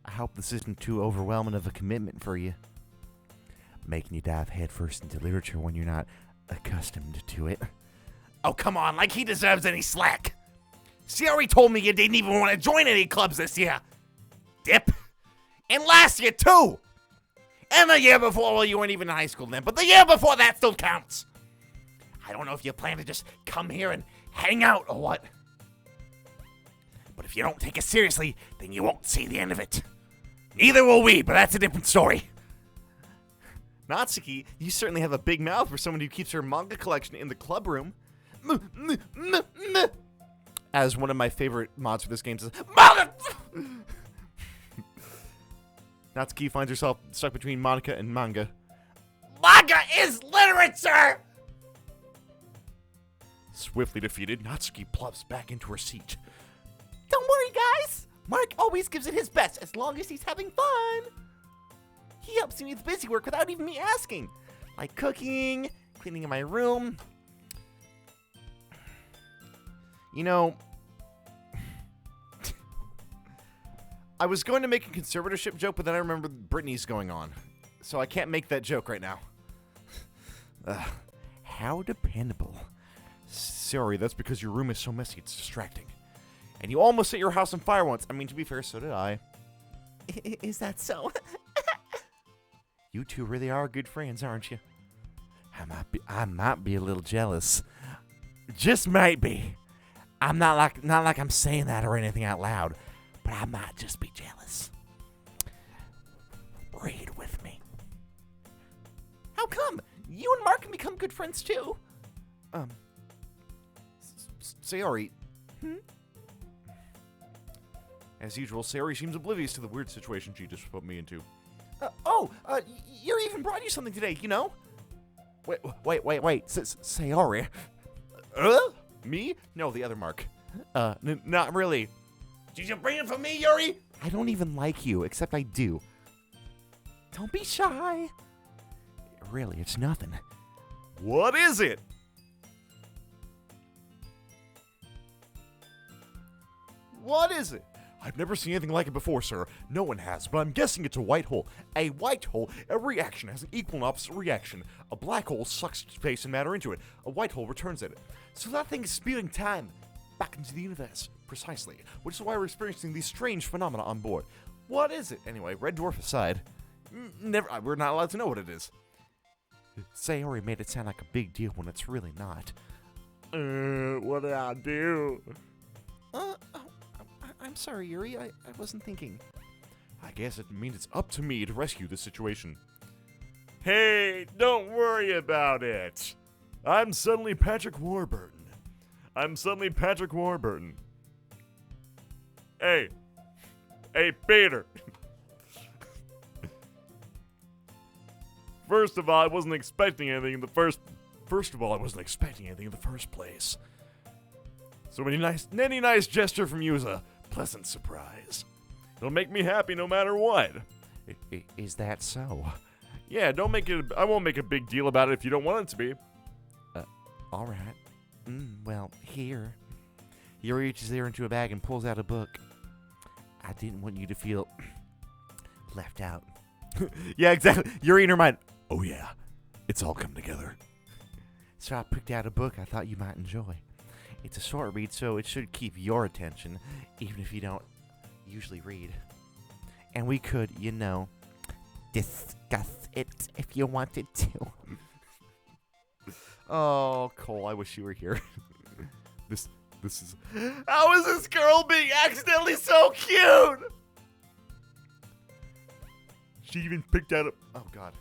I hope this isn't too overwhelming of a commitment for you. Making you dive headfirst into literature when you're not accustomed to it. Oh, come on, like he deserves any slack. Sierra told me you didn't even want to join any clubs this year. Dip. And last year, too. And the year before, well, you weren't even in high school then, but the year before that still counts. I don't know if you plan to just come here and hang out or what. But if you don't take it seriously, then you won't see the end of it. Neither will we, but that's a different story. Natsuki, you certainly have a big mouth for someone who keeps her manga collection in the club room. As one of my favorite mods for this game says, Manga! Natsuki finds herself stuck between Monica and manga. Manga is literature! Swiftly defeated, Natsuki plops back into her seat. Don't worry, guys. Mark always gives it his best as long as he's having fun. He helps me with busy work without even me asking. Like cooking, cleaning in my room. You know, I was going to make a conservatorship joke, but then I remembered Brittany's going on. So I can't make that joke right now. How dependable. Sorry, that's because your room is so messy, it's distracting. And you almost set your house on fire once. I mean, to be fair, so did I. Is that so? You two really are good friends, aren't you? I might be a little jealous. Just might be. I'm not like I'm saying that or anything out loud, but I might just be jealous. Read with me. How come? You and Mark can become good friends too. Sayori. As usual, Sayori seems oblivious to the weird situation she just put me into. Yuri even brought you something today, you know? Wait. Sayori. Me? No, the other Mark. Not really. Did you bring it for me, Yuri? I don't even like you, except I do. Don't be shy. Really, it's nothing. What is it? What is it? I've never seen anything like it before, sir. No one has, but I'm guessing it's a white hole. A white hole, every action has an equal and opposite reaction. A black hole sucks space and matter into it. A white hole returns it. So that thing is spewing time back into the universe, precisely, which is why we're experiencing these strange phenomena on board. What is it? Anyway, Red Dwarf aside, we're not allowed to know what it is. Sayori made it sound like a big deal when it's really not. What did I do? I'm sorry, Yuri. I wasn't thinking. I guess it means it's up to me to rescue this situation. Hey, don't worry about it. I'm suddenly Patrick Warburton. Hey, Peter. First of all, I wasn't expecting anything in the first place. So any nice gesture from you is a pleasant surprise. It'll make me happy no matter what. Is that so? Yeah, I won't make a big deal about it if you don't want it to be. All right. Well, here. Yuri reaches there into a bag and pulls out a book. I didn't want you to feel left out. Yeah, exactly. Yuri in her mind. Oh yeah, it's all come together. So I picked out a book I thought you might enjoy. It's a short read, so it should keep your attention, even if you don't usually read. And we could, discuss it if you wanted to. Oh, Cole, I wish you were here. This is... How is this girl being accidentally so cute? She even picked out a... Oh, God.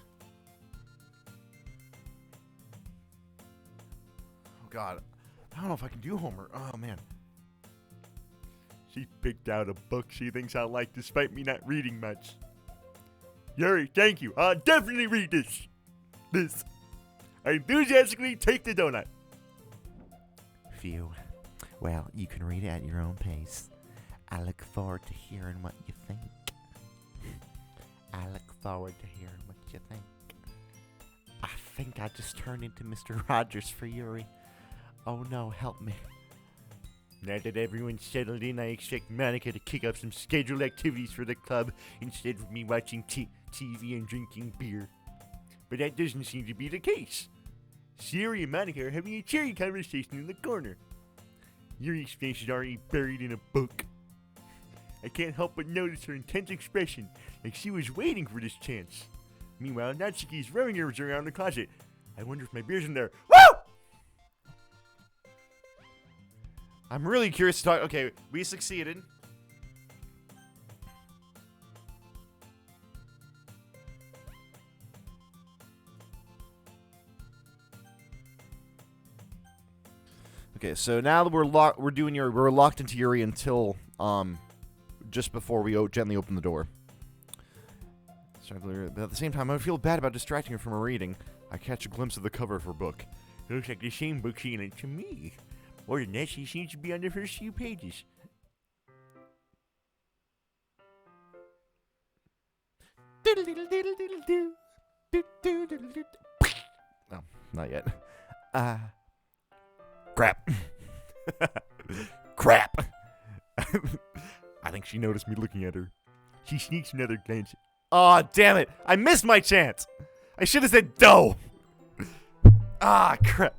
Oh, God. I don't know if I can do Homer. Oh, man. She picked out a book she thinks I like despite me not reading much. Yuri, thank you. I'll definitely read this. I enthusiastically take the donut. Phew. Well, you can read it at your own pace. I look forward to hearing what you think. I think I just turned into Mr. Rogers for Yuri. Oh no, help me. Now that everyone's settled in, I expect Monica to kick up some scheduled activities for the club instead of me watching TV and drinking beer. But that doesn't seem to be the case. Yuri and Monica are having a cheery conversation in the corner. Yuri's face is already buried in a book. I can't help but notice her intense expression, like she was waiting for this chance. Meanwhile, Natsuki's rubbing hers around the closet. I wonder if my beer's in there. Woo! I'm really curious to talk. Okay, we succeeded. Okay, so now that we're locked into Yuri until just before we gently open the door. But at the same time, I feel bad about distracting her from her reading. I catch a glimpse of the cover of her book. It looks like the same book she lent to me. More than that, she seems to be on the first few pages. Oh, not yet. Crap. Crap. I think she noticed me looking at her. She sneaks another glance. Aw, damn it. I missed my chance. I should have said dough. Ah, crap.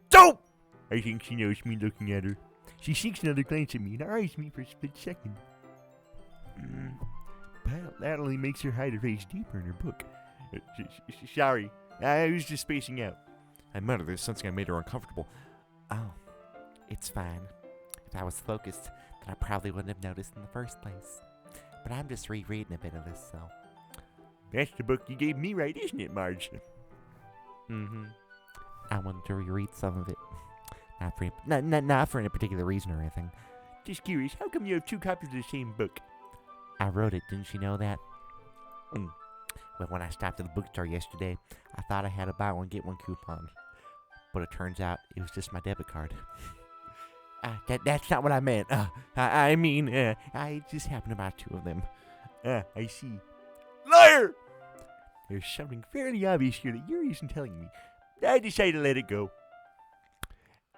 Dope! I think she knows me looking at her. She sneaks another glance at me and eyes me for a split second. Well, that only makes her hide her face deeper in her book. Sorry, I was just spacing out. I muttered this, sensing I made her uncomfortable. Oh, it's fine. If I was focused, then I probably wouldn't have noticed in the first place. But I'm just rereading a bit of this, so. That's the book you gave me, right, isn't it, Marge? Mm-hmm. I wanted to reread some of it. Not for any particular reason or anything. Just curious, how come you have 2 copies of the same book? I wrote it, didn't you know that? Well, when I stopped at the bookstore yesterday, I thought I had a buy one, get one coupon. But it turns out it was just my debit card. That's not what I meant. I mean, I just happened to buy 2 of them. I see. Liar! There's something fairly obvious here that Yuri isn't telling me. I decided to let it go.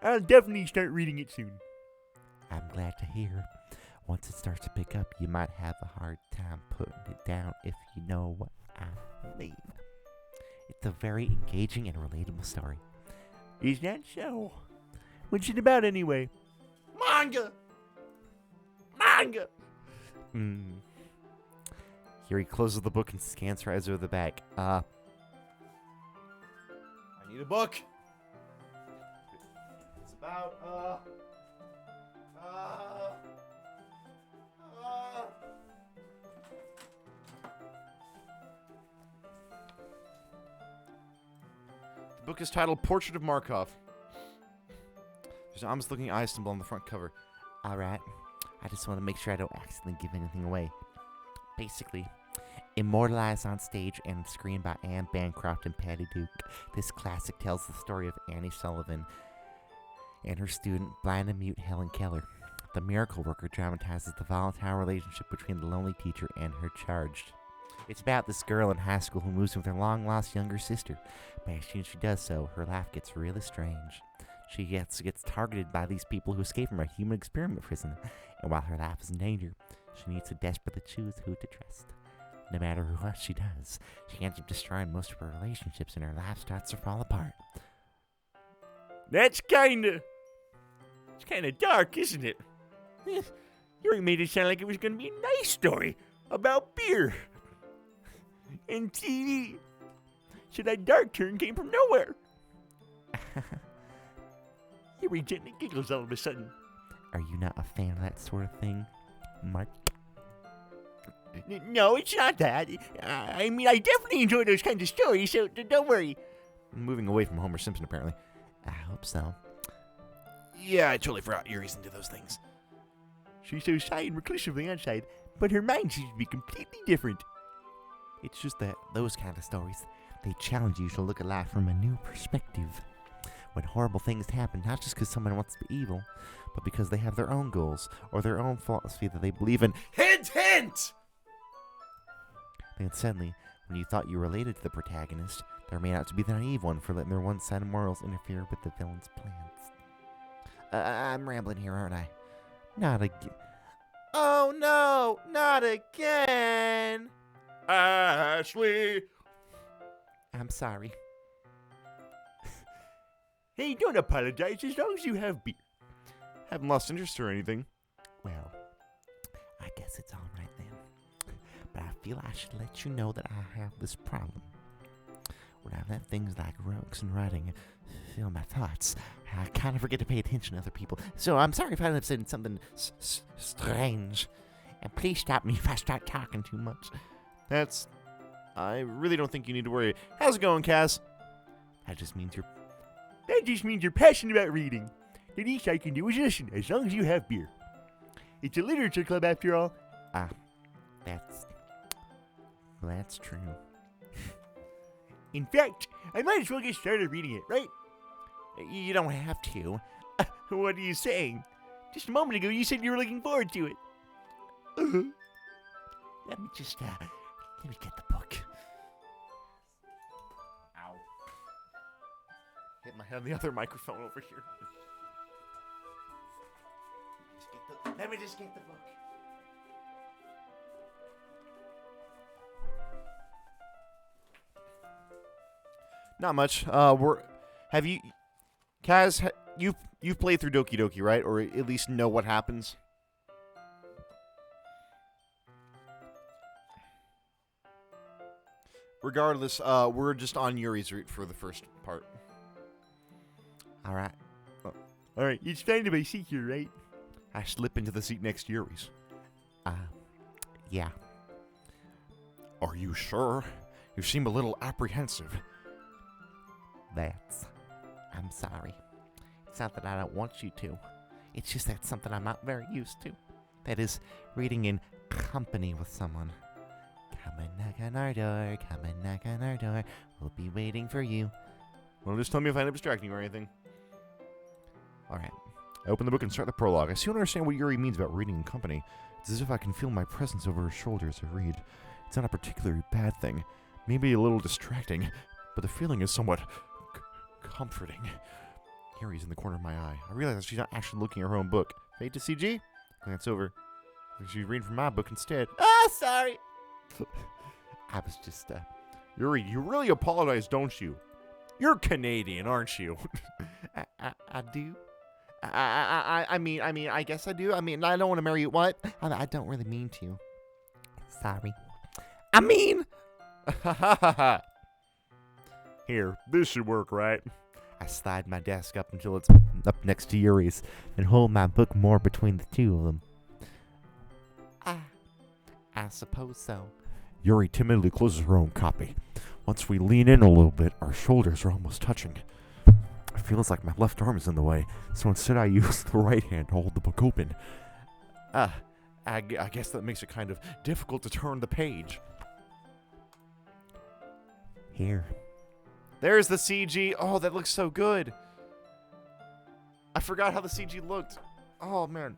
I'll definitely start reading it soon. I'm glad to hear. Once it starts to pick up, you might have a hard time putting it down, if you know what I mean. It's a very engaging and relatable story. Is that so? What's it about anyway? Manga! Here he closes the book and scans her eyes over the back. I need a book. It's about, The book is titled Portrait of Markov. There's an ominous-looking eye symbol on the front cover. Alright, I just want to make sure I don't accidentally give anything away. Basically, immortalized on stage and screen by Anne Bancroft and Patty Duke, this classic tells the story of Annie Sullivan and her student, blind and mute Helen Keller. The miracle worker dramatizes the volatile relationship between the lonely teacher and her charged. It's about this girl in high school who moves in with her long-lost younger sister, but as soon as she does so, her life gets really strange. She gets targeted by these people who escape from a human experiment prison, and while her life is in danger, she needs to desperately choose who to trust. No matter what she does, she ends up destroying most of her relationships and her life starts to fall apart. It's kinda dark, isn't it? Yuri made it sound like it was gonna be a nice story about beer and TV. So that dark turn came from nowhere. Yuri gently giggles all of a sudden. Are you not a fan of that sort of thing, Mark? No, it's not that. I mean, I definitely enjoy those kinds of stories, so don't worry. Moving away from Homer Simpson, apparently. I hope so. Yeah, I totally forgot Yuri's into those things. She's so shy and reclusive on the outside, but her mind seems to be completely different. It's just that those kind of stories, they challenge you to look at life from a new perspective. When horrible things happen, not just because someone wants to be evil, but because they have their own goals or their own philosophy that they believe in. Hint, hint! Then suddenly, when you thought you related to the protagonist, there may not be the naive one for letting their one-sided morals interfere with the villain's plans. I'm rambling here, aren't I? Not again. Oh no, not again! Ashley! I'm sorry. Hey, don't apologize as long as you have beer. Haven't lost interest or anything. Well, I guess it's all right then. But I feel I should let you know that I have this problem. When I let things like books and writing fill my thoughts, I kind of forget to pay attention to other people. So I'm sorry if I end up saying something strange. And please stop me if I start talking too much. I really don't think you need to worry. How's it going, Cass? That just means you're... That just means you're passionate about reading. The least I can do is listen, as long as you have beer. It's a literature club after all. That's true. In fact, I might as well get started reading it, right? You don't have to. What are you saying? Just a moment ago you said you were looking forward to it. Let me get the book. Ow. Hit my head on the other microphone over here. Let me just get the book. Not much. Have you, Kaz? You've played through Doki Doki, right? Or at least know what happens. Regardless, we're just on Yuri's route for the first part. All right. Alright, it's fine if I see you, right? I slip into the seat next to Yuri's. Yeah. Are you sure? You seem a little apprehensive. I'm sorry. It's not that I don't want you to. It's just that's something I'm not very used to. That is, reading in company with someone. Come and knock on our door, come and knock on our door. We'll be waiting for you. Well, just tell me if I end up distracting you or anything. Alright. I open the book and start the prologue. I still don't understand what Yuri means about reading in company. It's as if I can feel my presence over her shoulder as I read. It's not a particularly bad thing. Maybe a little distracting, but the feeling is somewhat comforting. Yuri's in the corner of my eye. I realize that she's not actually looking at her own book. Fade to CG? Glance over. She's reading from my book instead. Ah, sorry. I was just, Yuri, you really apologize, don't you? You're Canadian, aren't you? I do. I mean, I guess I do. I mean, I don't want to marry you. What? I don't really mean to. Sorry. I mean. Here, this should work, right? I slide my desk up until it's up next to Yuri's and hold my book more between the two of them. I suppose so. Yuri timidly closes her own copy. Once we lean in a little bit, our shoulders are almost touching. It feels like my left arm is in the way, so instead I use the right hand to hold the book open. I guess that makes it kind of difficult to turn the page. Here. There's the CG. Oh, that looks so good. I forgot how the CG looked. Oh, man.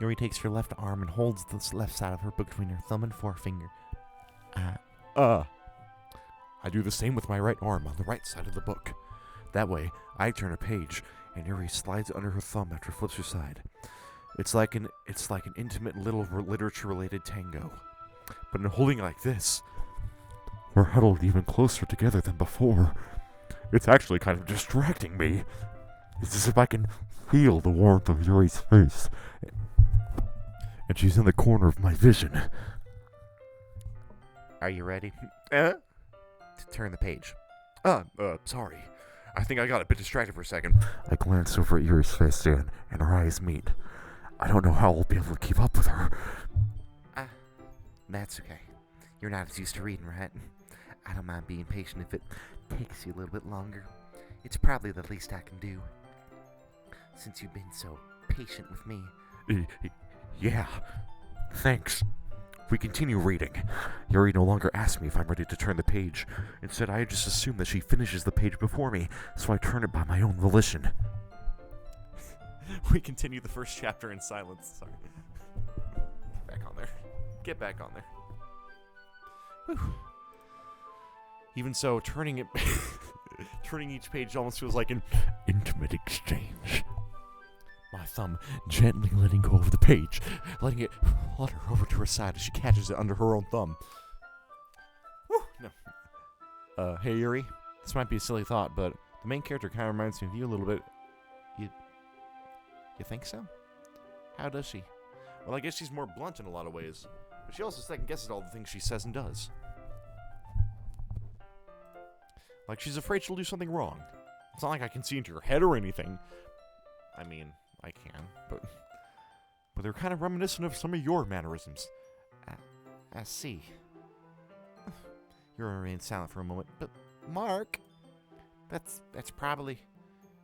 Yuri takes her left arm and holds the left side of her book between her thumb and forefinger. I do the same with my right arm on the right side of the book. That way, I turn a page, and Yuri slides under her thumb after flips her side. It's like an intimate little literature-related tango. But in holding it like this, we're huddled even closer together than before. It's actually kind of distracting me. It's as if I can feel the warmth of Yuri's face. And she's in the corner of my vision. Are you ready? To turn the page. Sorry. I think I got a bit distracted for a second. I glance over at Yuri's face again, and our eyes meet. I don't know how I'll be able to keep up with her. That's okay. You're not as used to reading, right? I don't mind being patient if it takes you a little bit longer. It's probably the least I can do. Since you've been so patient with me. Yeah. Thanks. We continue reading. Yuri no longer asks me if I'm ready to turn the page. Instead, I just assume that she finishes the page before me, so I turn it by my own volition. We continue the first chapter in silence. Sorry. Back on there. Get back on there. Whew. Even so, turning each page almost feels like an intimate exchange. My thumb gently letting go of the page, letting it flutter over to her side as she catches it under her own thumb. Whew, no. Hey Yuri, this might be a silly thought, but the main character kind of reminds me of you a little bit. You think so? How does she? Well, I guess she's more blunt in a lot of ways, but she also second guesses all the things she says and does. Like she's afraid she'll do something wrong. It's not like I can see into her head or anything. I mean, I can, but they're kind of reminiscent of some of your mannerisms. I see. You're remain silent for a moment, but Mark, that's probably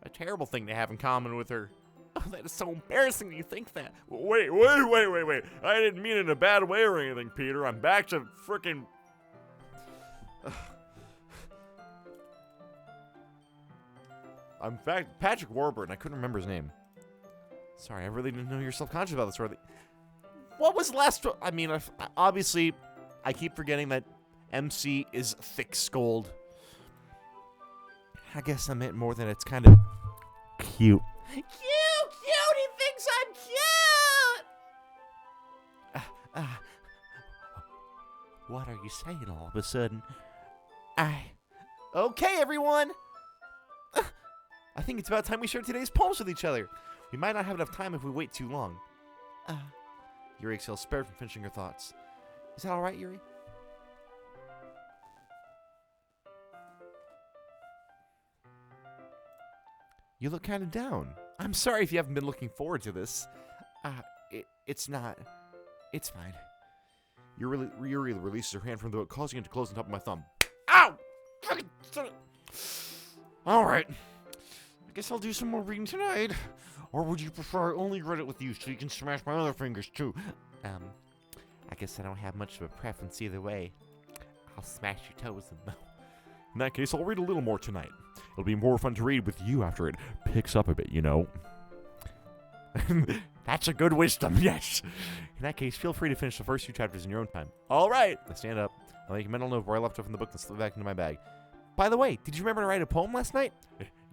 a terrible thing to have in common with her. Oh, that is so embarrassing that you think that. Wait. I didn't mean it in a bad way or anything, Peter. I'm back to frickin'... I'm back... Patrick Warburton. I couldn't remember his name. Sorry, I really didn't know you're self-conscious about this sort of thing. What was last... I mean, obviously, I keep forgetting that MC is thick-skulled. I guess I meant more than it's kind of cute. Cute! He thinks I'm cute! What are you saying all of a sudden? Okay, everyone! I think it's about time we share today's poems with each other. We might not have enough time if we wait too long. Yuri exhales, spared from finishing her thoughts. Is that alright, Yuri? You look kind of down. I'm sorry if you haven't been looking forward to this. It's not. It's fine. Yuri releases her hand from the book, causing it to close on top of my thumb. Ow! Alright. I guess I'll do some more reading tonight. Or would you prefer I only read it with you so you can smash my other fingers too? I guess I don't have much of a preference either way. I'll smash your toes in them. In that case, I'll read a little more tonight. It'll be more fun to read with you after it picks up a bit, you know. That's a good wisdom, yes. In that case, feel free to finish the first few chapters in your own time. All right. I stand up. I make a mental note where I left off in the book and slip back into my bag. By the way, did you remember to write a poem last night?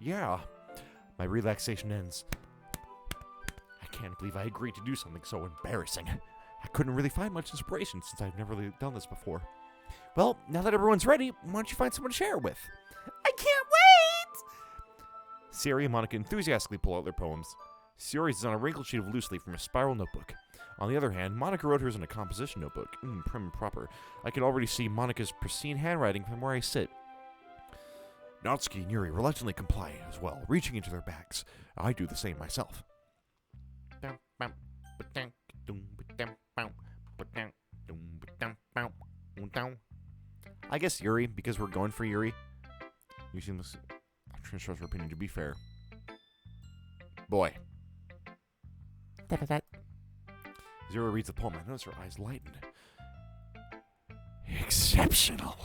Yeah. My relaxation ends. I can't believe I agreed to do something so embarrassing. I couldn't really find much inspiration since I've never really done this before. Well, now that everyone's ready, why don't you find someone to share it with? I can't wait! Siri and Monica enthusiastically pull out their poems. Siri's is on a wrinkled sheet of loose leaf from a spiral notebook. On the other hand, Monica wrote hers in a composition notebook, prim and proper. I can already see Monica's pristine handwriting from where I sit. Natsuki and Yuri reluctantly comply as well, reaching into their bags. I do the same myself. I guess Yuri, because we're going for Yuri. You seem to trust her opinion to be fair. Boy. Zero reads the poem. I notice her eyes lighten. Exceptional.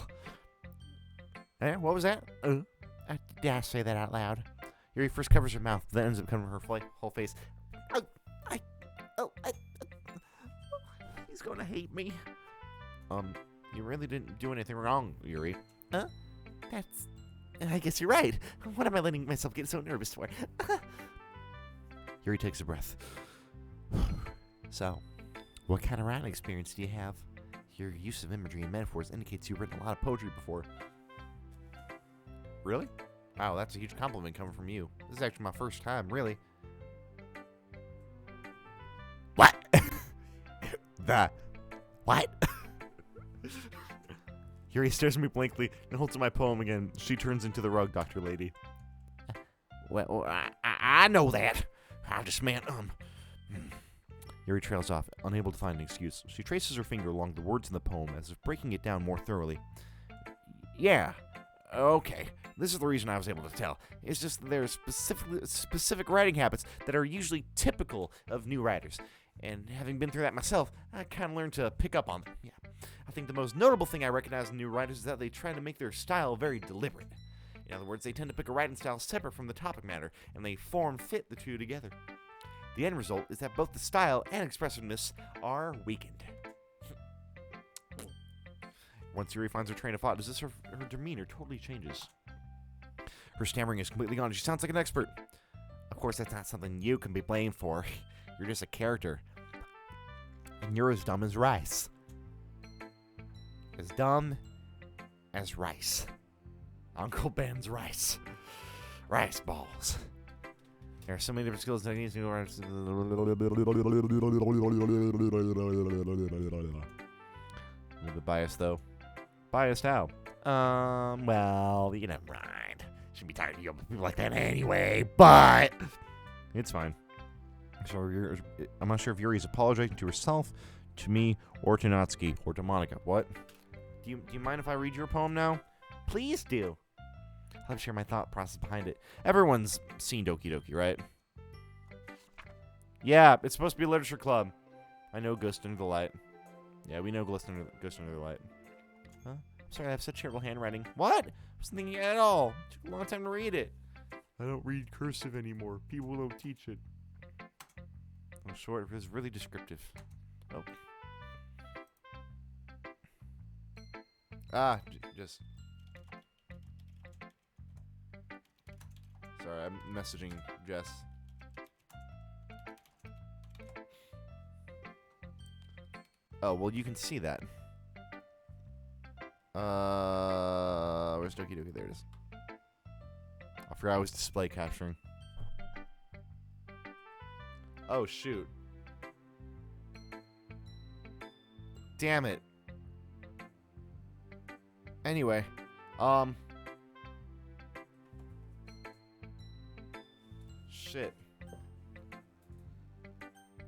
What was that? Did I say that out loud? Yuri first covers her mouth, then ends up covering her whole face. He's gonna hate me. You really didn't do anything wrong, Yuri. I guess you're right. What am I letting myself get so nervous for? Yuri takes a breath. So, what kind of writing experience do you have? Your use of imagery and metaphors indicates you've written a lot of poetry before. Really? Wow, that's a huge compliment coming from you. This is actually my first time, really. What? What? Yuri stares at me blankly and holds up my poem again. She turns into the rug doctor lady. Well, I know that. I just meant, Yuri trails off, unable to find an excuse. She traces her finger along the words in the poem as if breaking it down more thoroughly. Yeah, okay. This is the reason I was able to tell. It's just that there are specific writing habits that are usually typical of new writers. And having been through that myself, I kind of learned to pick up on them. Yeah. I think the most notable thing I recognize in new writers is that they try to make their style very deliberate. In other words, they tend to pick a writing style separate from the topic matter, and they fit the two together. The end result is that both the style and expressiveness are weakened. Once Yuri finds her train of thought, her demeanor totally changes. Her stammering is completely gone, and she sounds like an expert. Of course, that's not something you can be blamed for. You're just a character. And you're as dumb as rice. As dumb as rice. Uncle Ben's rice. Rice balls. There are so many different skills and techniques. A little bit biased, though. Biased how? Well, you never mind. Shouldn't be tired of you people like that anyway, but It's fine. So I'm not sure if Yuri's apologizing to herself, to me, or to Natsuki, or to Monica. What? Do you mind if I read your poem now? please do. I'll share my thought process behind it. Everyone's seen Doki Doki, right? Yeah, it's supposed to be a literature club. I know Ghost Under the Light. Yeah, we know Ghost Under the Light. Huh? I'm sorry, I have such terrible handwriting. What? I wasn't thinking at all. It took a long time to read it. I don't read cursive anymore. People don't teach it. I'm short. It was really descriptive. Oh. Just. Sorry, I'm messaging Jess. Oh, well, you can see that. Where's Doki Doki? There it is. I forgot I was display capturing. Oh, shoot. Damn it. Anyway, shit.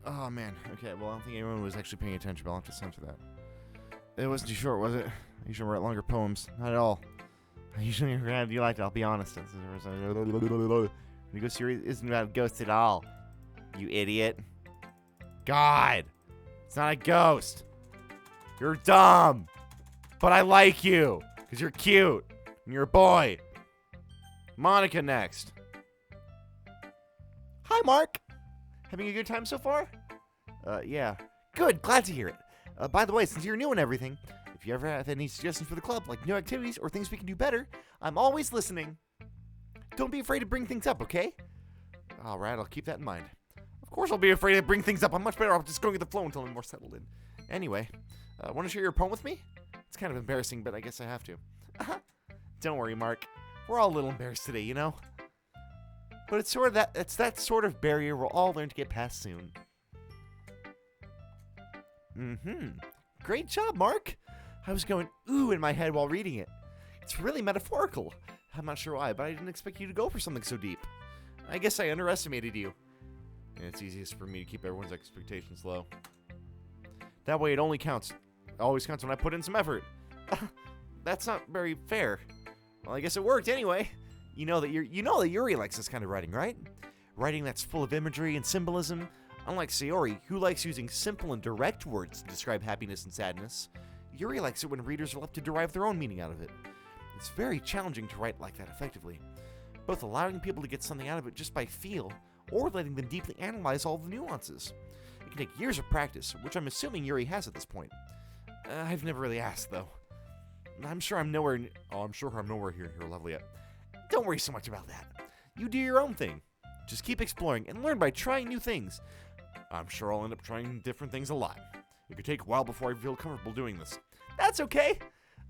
Oh, man. Okay, well, I don't think anyone was actually paying attention, but I'll have to censor that. It wasn't too short, was it? I usually write longer poems. Not at all. I usually glad you liked it, I'll be honest. Ghost series isn't about ghosts at all. You idiot. God! It's not a ghost. You're dumb. But I like you. Because you're cute. And you're a boy. Monica next. Hi, Mark. Having a good time so far? Yeah. Good. Glad to hear it. By the way, since you're new and everything, if you ever have any suggestions for the club, like new activities or things we can do better, I'm always listening. Don't be afraid to bring things up, okay? All right, I'll keep that in mind. Of course I'll be afraid to bring things up. I'm much better off just going with the flow until I'm more settled in. Anyway, want to share your poem with me? It's kind of embarrassing, but I guess I have to. Don't worry, Mark. We're all a little embarrassed today, you know? But it's that sort of barrier we'll all learn to get past soon. Great job, Mark. I was going ooh in my head while reading it. It's really metaphorical. I'm not sure why, but I didn't expect you to go for something so deep. I guess I underestimated you. And it's easiest for me to keep everyone's expectations low. That way it always counts when I put in some effort. That's not very fair. Well, I guess it worked anyway. You know that Yuri likes this kind of writing, right? Writing that's full of imagery and symbolism. Unlike Sayori, who likes using simple and direct words to describe happiness and sadness, Yuri likes it when readers are left to derive their own meaning out of it. It's very challenging to write like that effectively, both allowing people to get something out of it just by feel, or letting them deeply analyze all the nuances. It can take years of practice, which I'm assuming Yuri has at this point. I've never really asked, though. I'm sure I'm nowhere near here, lovely yet. Don't worry so much about that. You do your own thing. Just keep exploring and learn by trying new things. I'm sure I'll end up trying different things a lot. It could take a while before I feel comfortable doing this. That's okay.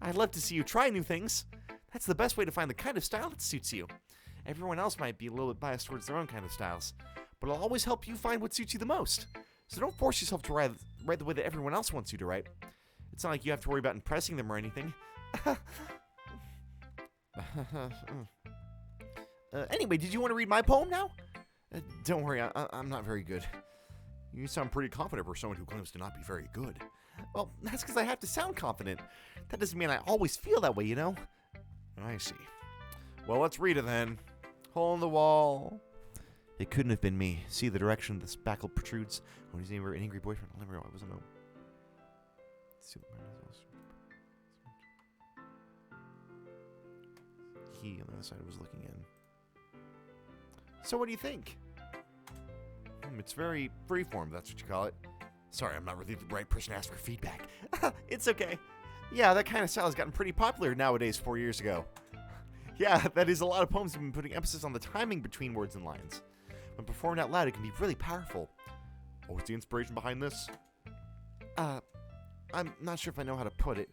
I'd love to see you try new things. That's the best way to find the kind of style that suits you. Everyone else might be a little bit biased towards their own kind of styles, but I'll always help you find what suits you the most. So don't force yourself to write the way that everyone else wants you to write. It's not like you have to worry about impressing them or anything. Anyway, did you want to read my poem now? Don't worry, I'm not very good. You sound pretty confident for someone who claims to not be very good. Well, that's because I have to sound confident. That doesn't mean I always feel that way, you know? I see. Well, let's read it then. Hole in the wall. It couldn't have been me. See the direction the spackle protrudes. When he's an angry boyfriend, I'll never know. I wasn't know. He on the other side was looking in. So what do you think? It's very freeform, that's what you call it. Sorry, I'm not really the right person to ask for feedback. It's okay. Yeah, that kind of style has gotten pretty popular nowadays 4 years ago. Yeah, that is, a lot of poems have been putting emphasis on the timing between words and lines. When performed out loud, it can be really powerful. What was the inspiration behind this? I'm not sure if I know how to put it.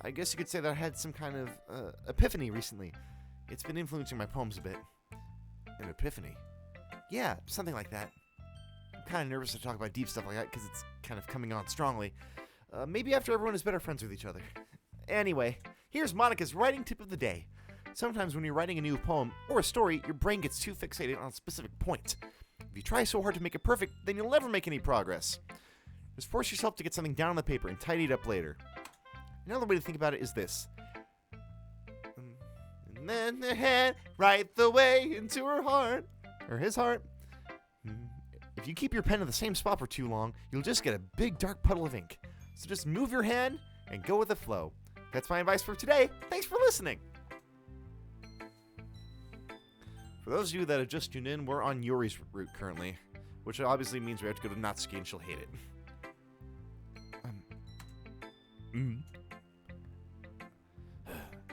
I guess you could say that I had some kind of epiphany recently. It's been influencing my poems a bit. An epiphany? Yeah, something like that. I'm kind of nervous to talk about deep stuff like that because it's kind of coming on strongly. Maybe after everyone is better friends with each other. Anyway, here's Monica's writing tip of the day. Sometimes when you're writing a new poem or a story, your brain gets too fixated on a specific point. If you try so hard to make it perfect, then you'll never make any progress. Just force yourself to get something down on the paper and tidy it up later. Another way to think about it is this. And then her hand right the way into her heart, or his heart. If you keep your pen in the same spot for too long, you'll just get a big dark puddle of ink. So just move your hand and go with the flow. That's my advice for today. Thanks for listening. For those of you that have just tuned in, we're on Yuri's route currently, which obviously means we have to go to Natsuki and she'll hate it.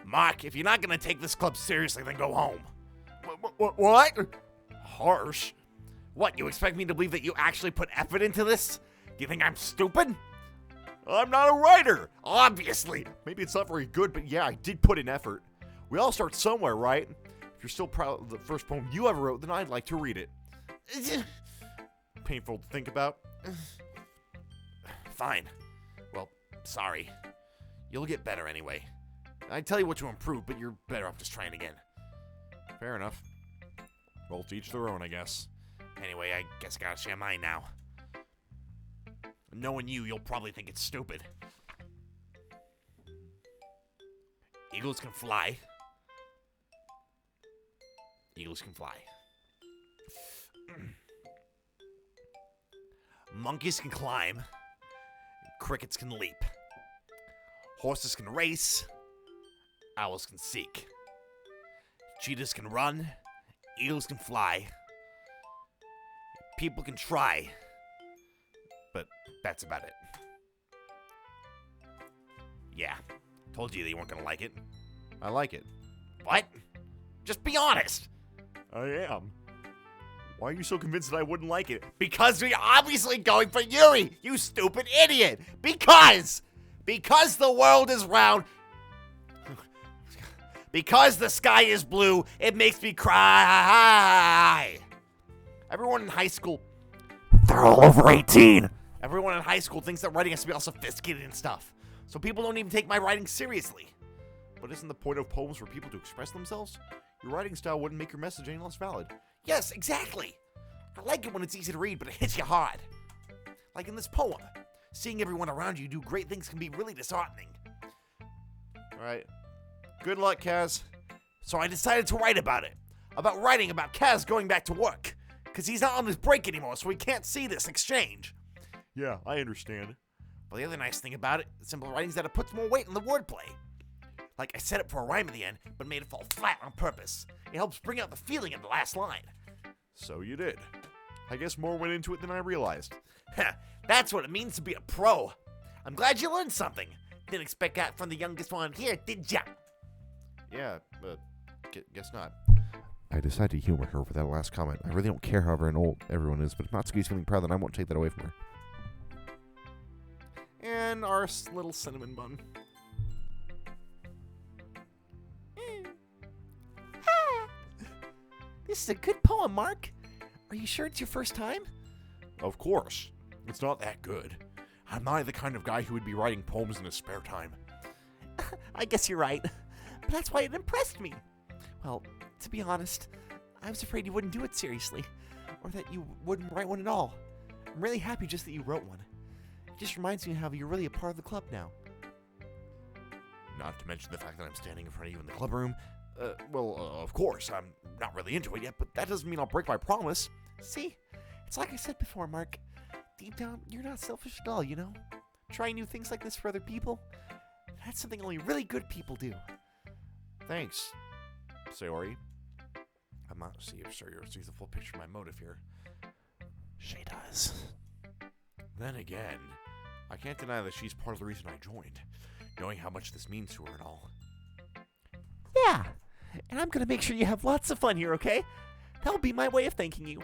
Mark, if you're not going to take this club seriously, then go home. What? Harsh. What, you expect me to believe that you actually put effort into this? Do you think I'm stupid? I'm not a writer, obviously. Maybe it's not very good, but yeah, I did put in effort. We all start somewhere, right? If you're still proud of the first poem you ever wrote, then I'd like to read it. Painful to think about. Fine. Well, sorry. You'll get better anyway. I'd tell you what to improve, but you're better off just trying again. Fair enough. Well, to each their own, I guess. Anyway, I guess I gotta share mine now. Knowing you, you'll probably think it's stupid. Eagles can fly. Eagles can fly. Monkeys can climb. Crickets can leap. Horses can race. Owls can seek. Cheetahs can run. Eagles can fly. People can try. But that's about it. Yeah. Told you they weren't gonna like it. I like it. What? Just be honest. I am. Why are you so convinced that I wouldn't like it? Because we're obviously going for Yuri, you stupid idiot. Because the world is round. Because the sky is blue, it makes me cry. Everyone in high school. They're all over 18. Everyone in high school thinks that writing has to be all sophisticated and stuff. So people don't even take my writing seriously. But isn't the point of poems for people to express themselves? Your writing style wouldn't make your message any less valid. Yes, exactly. I like it when it's easy to read, but it hits you hard. Like in this poem. Seeing everyone around you do great things can be really disheartening. All right. Good luck, Kaz. So I decided to write about it. About writing about Kaz going back to work. Because he's not on his break anymore, so he can't see this exchange. Yeah, I understand. But the other nice thing about it, simple writing, is that it puts more weight in the wordplay. Like I set it for a rhyme at the end, but made it fall flat on purpose. It helps bring out the feeling in the last line. So you did. I guess more went into it than I realized. That's what it means to be a pro. I'm glad you learned something. Didn't expect that from the youngest one here, did ya? Yeah, but guess not. I decided to humor her with that last comment. I really don't care how old everyone is, but if Natsuki's feeling proud, then I won't take that away from her. And our little cinnamon bun. This is a good poem, Mark. Are you sure it's your first time? Of course. It's not that good. I'm not the kind of guy who would be writing poems in his spare time. I guess you're right. But that's why it impressed me. Well, to be honest, I was afraid you wouldn't do it seriously. Or that you wouldn't write one at all. I'm really happy just that you wrote one. It just reminds me how you're really a part of the club now. Not to mention the fact that I'm standing in front of you in the club room. Of course, I'm not really into it yet, but that doesn't mean I'll break my promise. See? It's like I said before, Mark. Deep down, you're not selfish at all, you know? Trying new things like this for other people, that's something only really good people do. Thanks, Sayori. I'm not sure you see the full picture of my motive here. She does. Then again, I can't deny that she's part of the reason I joined, knowing how much this means to her and all. Yeah, and I'm gonna make sure you have lots of fun here, okay? That'll be my way of thanking you.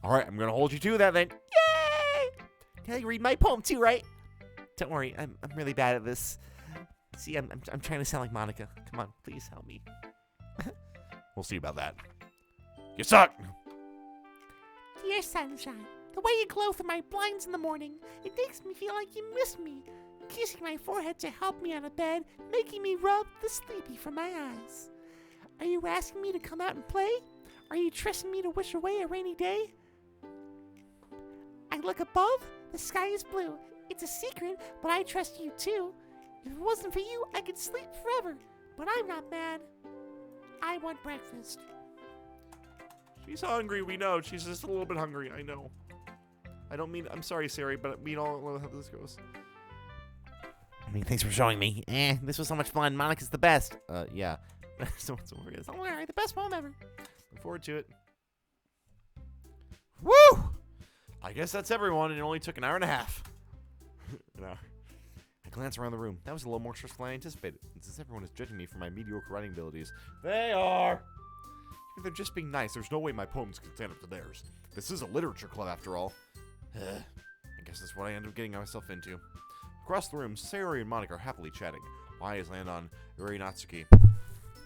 Alright, I'm gonna hold you to that then. Yay! Now you read my poem too, right? Don't worry, I'm really bad at this. See, I'm trying to sound like Monica. Come on, please help me. We'll see about that. You suck! Dear sunshine, the way you glow through my blinds in the morning, it makes me feel like you miss me. Kissing my forehead to help me out of bed, making me rub the sleepy from my eyes. Are you asking me to come out and play? Are you trusting me to wish away a rainy day? I look above, the sky is blue. It's a secret, but I trust you too. If it wasn't for you, I could sleep forever. But I'm not mad. I want breakfast. She's hungry, we know. She's just a little bit hungry, I know. I'm sorry, Sari, but we all know how this goes. I mean, thanks for showing me. This was so much fun. Monica's the best. Yeah. so Don't worry, the best poem ever. Look forward to it. Woo! I guess that's everyone, and it only took an hour and a half. I glance around the room. That was a little more stressful than I anticipated. And since everyone is judging me for my mediocre writing abilities, they are! If they're just being nice, there's no way my poems can stand up to theirs. This is a literature club, after all. I guess that's what I end up getting myself into. Across the room, Sayori and Monica are happily chatting. My eyes land on Yuri Natsuki.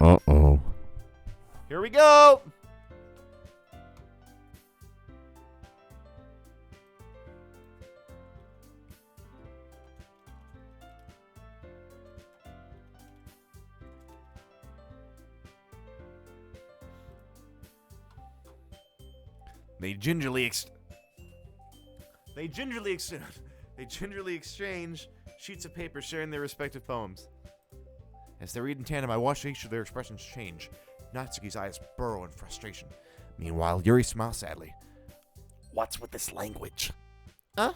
Uh-oh. Here we go! They gingerly exchange sheets of paper sharing their respective poems. As they read in tandem, I watch each of their expressions change. Natsuki's eyes burrow in frustration. Meanwhile, Yuri smiles sadly. What's with this language? Huh?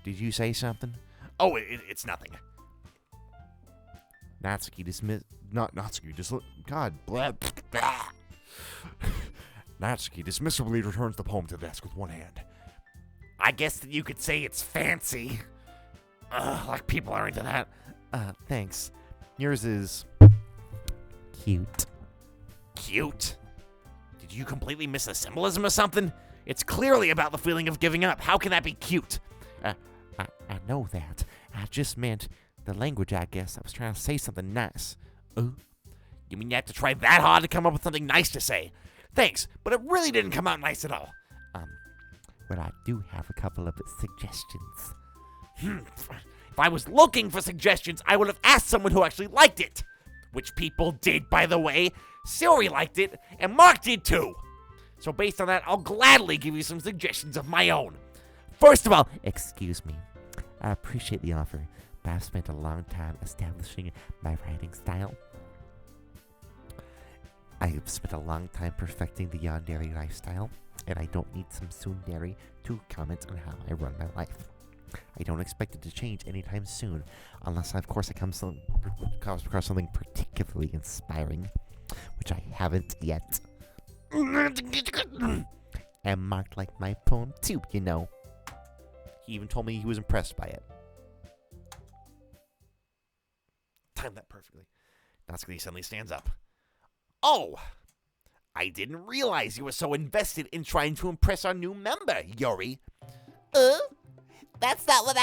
Did you say something? Oh, it's nothing. Natsuki not Natsuki, God, blah. Natsuki dismissively returns the poem to the desk with one hand. I guess that you could say it's fancy. Like people are into that. Thanks. Yours is cute. Cute? Did you completely miss the symbolism or something? It's clearly about the feeling of giving up. How can that be cute? I know that. I just meant the language, I guess. I was trying to say something nice. You mean you have to try that hard to come up with something nice to say? Thanks, but it really didn't come out nice at all. Well, I do have a couple of suggestions. If I was looking for suggestions, I would have asked someone who actually liked it. Which people did, by the way. Siri liked it, and Mark did too. So based on that, I'll gladly give you some suggestions of my own. First of all, excuse me. I appreciate the offer, but I've spent a long time establishing my writing style. I have spent a long time perfecting the yandere lifestyle, and I don't need some tsundere to comment on how I run my life. I don't expect it to change anytime soon, unless, of course, I come across something particularly inspiring, which I haven't yet. And Mark liked my poem too, you know. He even told me he was impressed by it. Timed that perfectly. Natsuki suddenly stands up. Oh, I didn't realize you were so invested in trying to impress our new member, Yuri. That's not what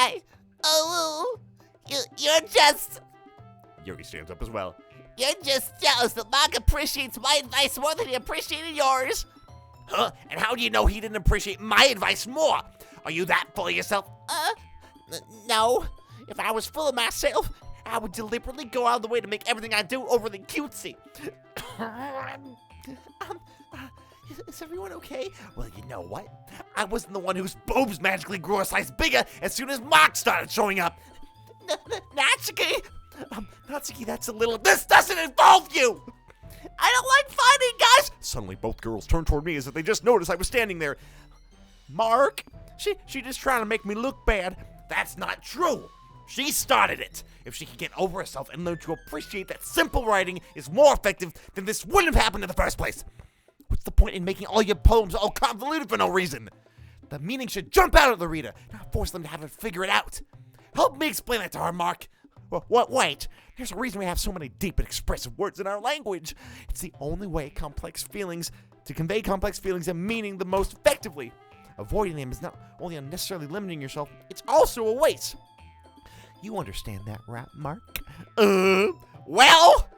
you're just... Yuri stands up as well. You're just jealous that Mark appreciates my advice more than he appreciated yours. Huh? And how do you know he didn't appreciate my advice more? Are you that full of yourself? No. If I was full of myself, I would deliberately go out of the way to make everything I do overly cutesy. Is everyone okay? Well, you know what? I wasn't the one whose boobs magically grew a size bigger as soon as Mark started showing up. Natsuki! Natsuki, that's a little... This doesn't involve you! I don't like fighting, guys! Suddenly, both girls turned toward me as if they just noticed I was standing there. Mark, she just trying to make me look bad. That's not true. She started it. If she can get over herself and learn to appreciate that simple writing is more effective, then this wouldn't have happened in the first place. What's the point in making all your poems all convoluted for no reason? The meaning should jump out at the reader, not force them to have to figure it out. Help me explain that to her, Mark. What? Wait. There's a reason we have so many deep and expressive words in our language. It's the only way to convey complex feelings and meaning the most effectively. Avoiding them is not only unnecessarily limiting yourself, it's also a waste. You understand that, right, Mark? Well?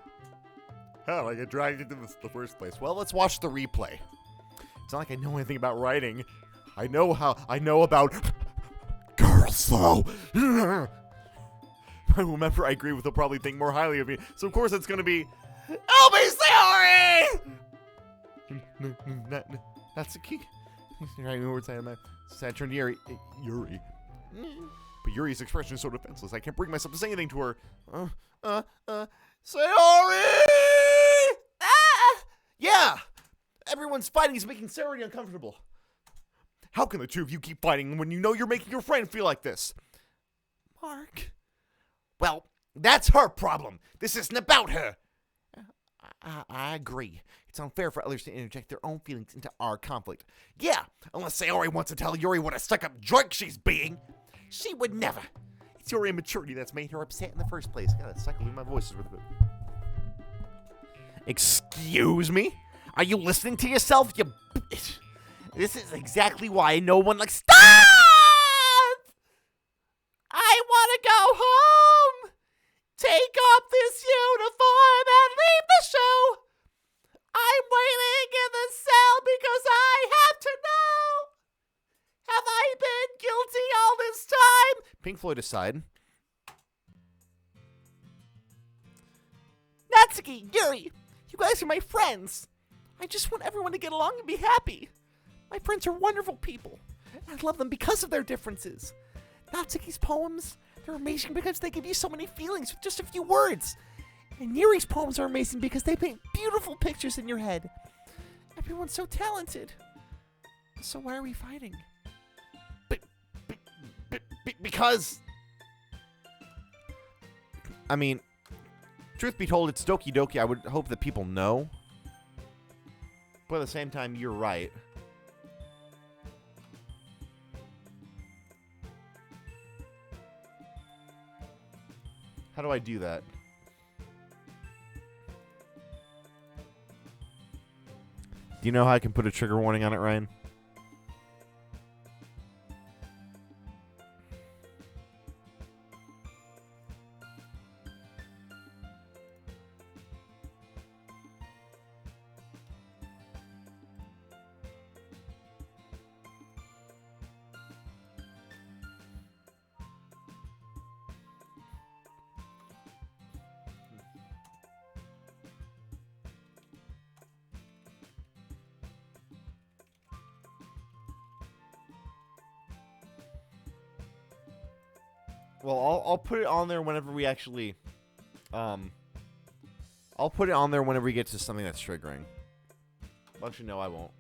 How did I get dragged into this in the first place? Well, let's watch the replay. It's not like I know anything about writing. I know about girls, though. My member I agree with will probably think more highly of me, so of course it's gonna be, help me, Sayori! Natsuki? I turned to Yuri. But Yuri's expression is so defenseless, I can't bring myself to say anything to her. Sayori! Yeah! Everyone's fighting is making Sayori uncomfortable. How can the two of you keep fighting when you know you're making your friend feel like this? Mark? Well, that's her problem. This isn't about her. I agree. It's unfair for others to interject their own feelings into our conflict. Yeah, unless Sayori wants to tell Yuri what a stuck-up jerk she's being. She would never. It's your immaturity that's made her upset in the first place. God, that cycle in my voice is really good. Excuse me? Are you listening to yourself, you bitch? This is exactly why no one likes— Stop! I want to go home! Take off this uniform and leave the show! I'm waiting in the cell because I have to know! Have I been guilty all this time? Pink Floyd aside. Natsuki, Yuri, you guys are my friends. I just want everyone to get along and be happy. My friends are wonderful people. I love them because of their differences. Natsuki's poems, they're amazing because they give you so many feelings with just a few words. And Yuri's poems are amazing because they paint beautiful pictures in your head. Everyone's so talented. So why are we fighting? Because, I mean, truth be told, it's Doki Doki. I would hope that people know. But at the same time, you're right. How do I do that? Do you know how I can put a trigger warning on it, Ryan? Well, I'll put it on there whenever we actually, I'll put it on there whenever we get to something that's triggering. Actually, no, I won't.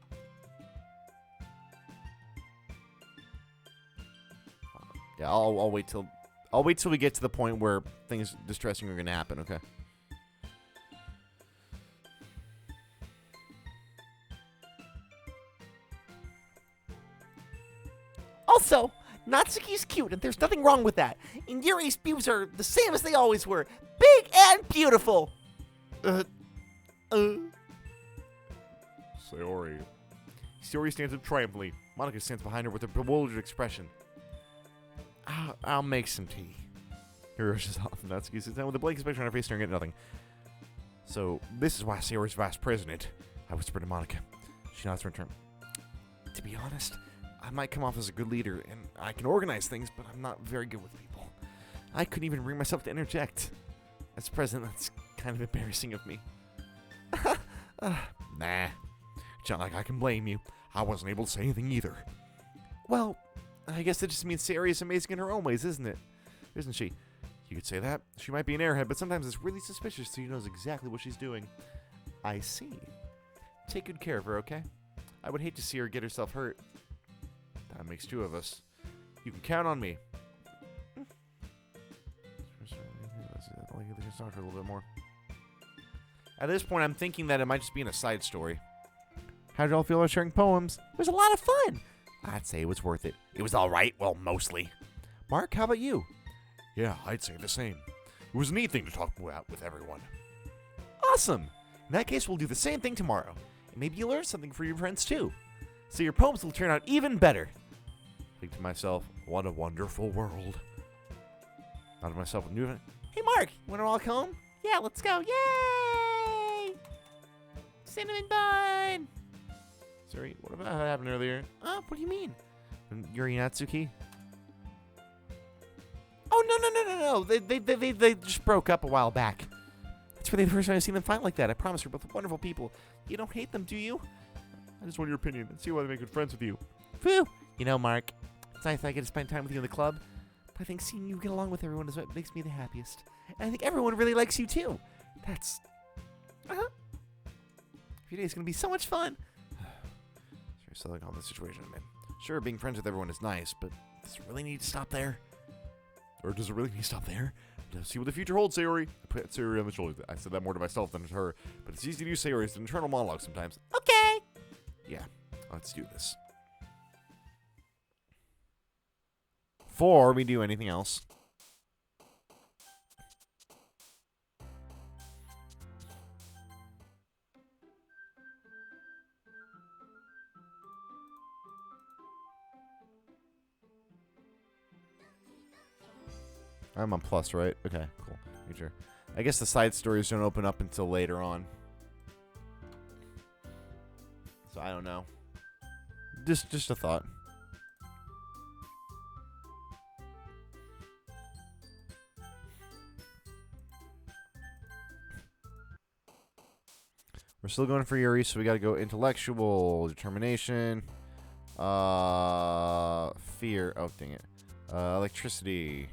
Yeah, I'll wait till we get to the point where things distressing are gonna happen. Okay. Also, Natsuki's cute, and there's nothing wrong with that. And Yuri's boobs are the same as they always were. Big and beautiful. Sayori. Sayori stands up triumphantly. Monica stands behind her with a bewildered expression. I'll make some tea. He rushes off. Natsuki sits down with a blank expression on her face, staring at nothing. So, this is why Sayori's vice president, I whispered to Monica. She nods in return. To be honest, I might come off as a good leader, and I can organize things, but I'm not very good with people. I couldn't even bring myself to interject. As president, that's kind of embarrassing of me. Nah. It's not like I can blame you. I wasn't able to say anything either. Well, I guess that just means Sayori is amazing in her own ways, isn't it? Isn't she? You could say that. She might be an airhead, but sometimes it's really suspicious, so she knows exactly what she's doing. I see. Take good care of her, okay? I would hate to see her get herself hurt. That makes two of us. You can count on me. Let's talk for a little bit more. At this point, I'm thinking that it might just be in a side story. How did y'all feel about sharing poems? It was a lot of fun. I'd say it was worth it. It was all right. Well, mostly. Mark, how about you? Yeah, I'd say the same. It was a neat thing to talk about with everyone. Awesome. In that case, we'll do the same thing tomorrow. And maybe you'll learn something for your friends, too. So your poems will turn out even better. Think to myself, what a wonderful world. Thought to myself, new. Hey, Mark, you want to walk home? Yeah, let's go. Yay! Cinnamon bun! Sorry, what about what happened earlier? What do you mean? Yuri Natsuki? Oh, no. They just broke up a while back. That's really the first time I've seen them fight like that. I promise you're both wonderful people. You don't hate them, do you? I just want your opinion and see why they make good friends with you. Phew. You know, Mark, it's nice that I get to spend time with you in the club, but I think seeing you get along with everyone is what makes me the happiest. And I think everyone really likes you, too. That's... Every day is going to be so much fun. Sure, so like all the situation I'm in. Sure, being friends with everyone is nice, but does it really need to stop there? Or does it really need to stop there? Let's see what the future holds, Sayori. I put Sayori on the shoulder. I said that more to myself than to her, but it's easy to use Sayori as an internal monologue sometimes. Okay. Yeah, let's do this. Before we do anything else, I'm on plus, right? Okay, cool. Make sure. I guess the side stories don't open up until later on. So I don't know. Just a thought. We're still going for Yuri, so we got to go intellectual, determination, fear. Oh, dang it. Electricity,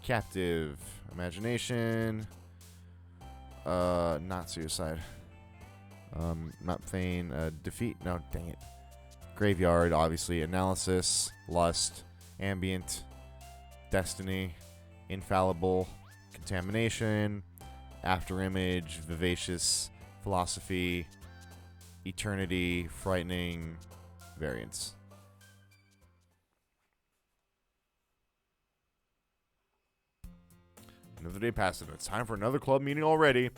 captive, imagination, Not suicide. Not feign. Defeat. No, dang it. Graveyard, obviously. Analysis. Lust. Ambient. Destiny. Infallible. Contamination. Afterimage. Vivacious. Philosophy. Eternity. Frightening. Variance. Another day passed and it's time for another club meeting already.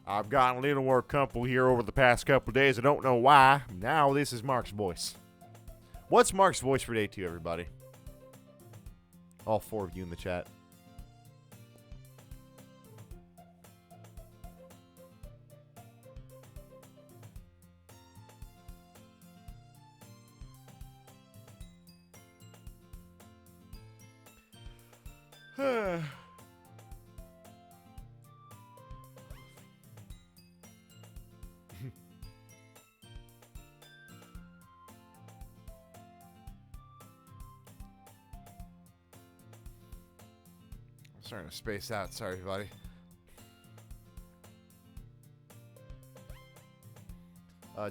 I've gotten a little more comfortable here over the past couple days. I don't know why. Now this is Mark's voice. What's Mark's voice for day 2, everybody? All 4 of you in the chat. I'm starting to space out. Sorry, everybody.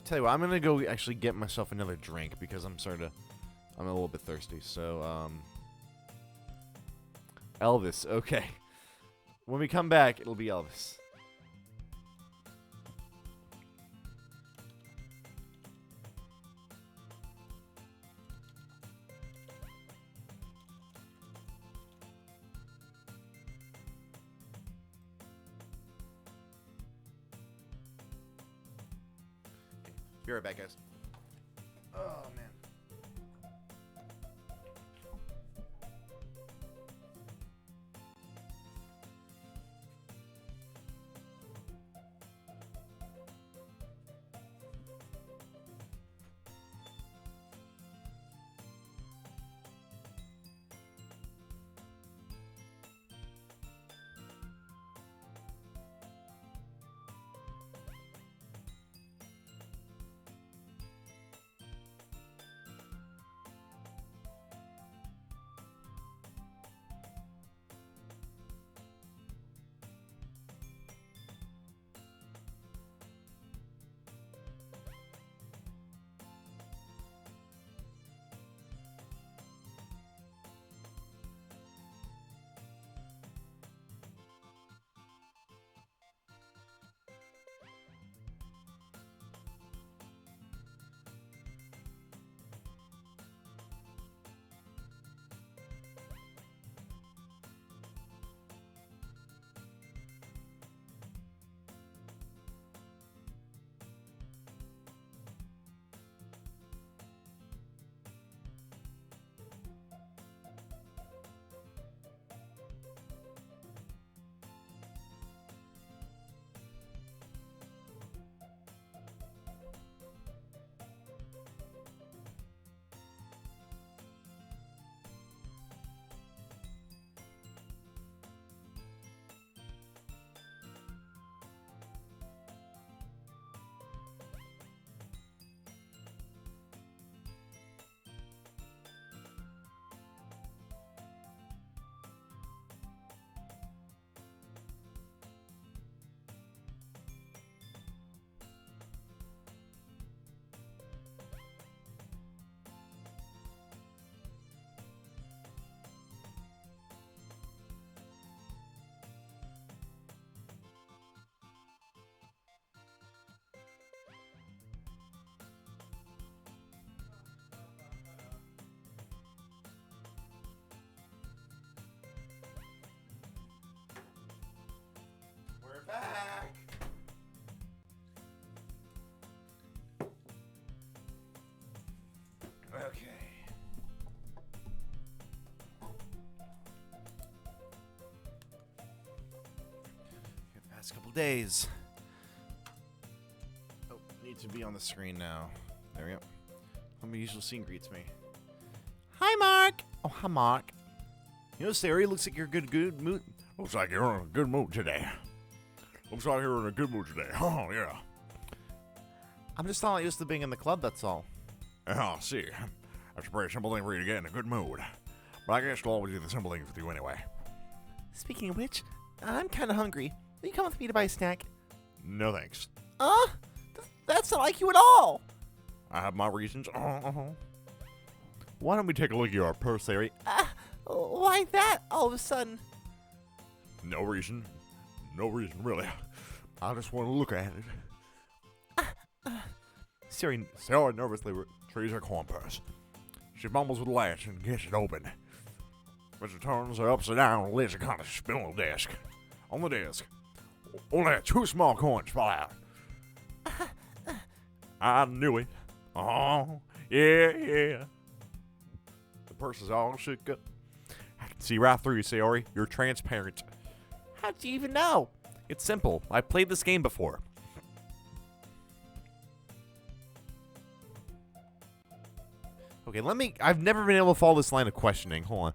Tell you what, I'm gonna go actually get myself another drink because I'm a little bit thirsty. So, Elvis. Okay. When we come back, it'll be Elvis. Be right back, guys. Oh, man. Back. Okay. The past couple days. Oh, need to be on the screen now. There we go. How my usual scene greets me. Hi, Mark. Oh, hi, Mark. You know, Sari, looks like you're in a good mood. Looks like you're in a good mood today. Looks like you're in a good mood today. Oh, yeah. I'm just not used to being in the club, that's all. Yeah, I see. That's a pretty simple thing for you to get in a good mood. But I guess we'll always do the simple things with you anyway. Speaking of which, I'm kind of hungry. Will you come with me to buy a snack? No thanks. That's not like you at all. I have my reasons. Why don't we take a look at your purse, Larry? Why that all of a sudden? No reason. No reason, really. I just want to look at it. Siri, Sarah nervously retrieves her coin purse. She fumbles with the latch and gets it open. But she turns her upside down and lets it kind of spin on the desk. On the desk, only 2 small coins fall out. I knew it. Oh, yeah. The purse is all shook up. I can see right through you, Sayori. You're transparent. how'd you even know? It's simple. I played this game before. Okay, I've never been able to follow this line of questioning. Hold on.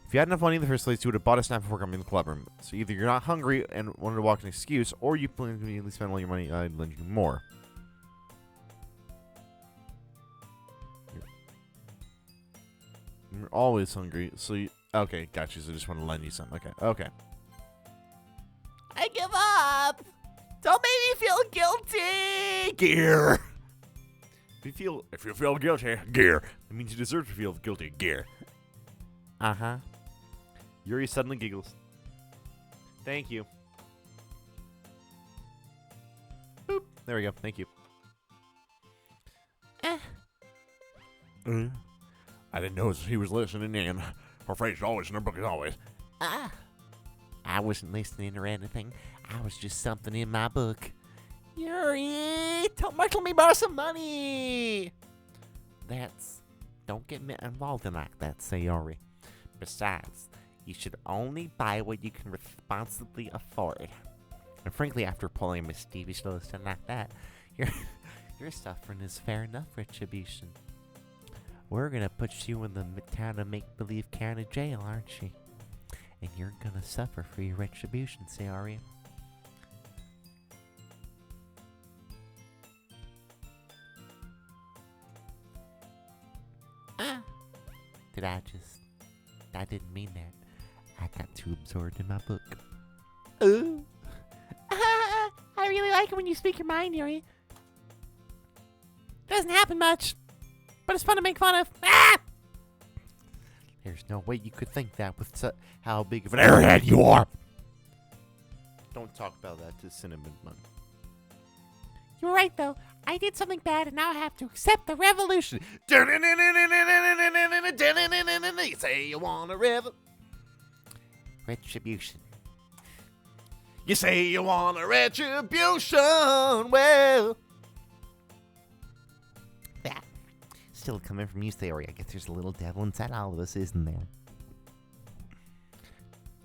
If you had enough money in the first place, you would have bought a snack before coming in the club room. So either you're not hungry and wanted to walk an excuse, or you plan to immediately spend all your money, I'd lend you more. You're always hungry, so you... Okay, got you, so I just want to lend you something. Okay. I give up. Don't make me feel guilty. Gear. If you feel guilty, gear. It means you deserve to feel guilty, gear. Uh-huh. Yuri suddenly giggles. Thank you. Boop. There we go. Thank you. I didn't know he was listening in. Her face is always in her book as always. I wasn't listening or anything. I was just something in my book. Yuri, don't let me borrow some money. Don't get me involved in like that, Sayori. Besides, you should only buy what you can responsibly afford. And frankly, after pulling a mischievous little stuff like that, your suffering is fair enough retribution. We're gonna put you in the town of make-believe county jail, aren't you? And you're gonna suffer for your retribution, Sayori. I didn't mean that. I got too absorbed in my book. Ooh. I really like it when you speak your mind, Yuri. Doesn't happen much, but it's fun to make fun of. There's no way you could think that with how big of an airhead you are. Don't talk about that to Cinnamon Bun. You're right, though. I did something bad, and now I have to accept the revolution. You say you want a Retribution. You say you want a retribution. Well, That. Still coming from you, Sayori. I guess there's a little devil inside all of us, isn't there?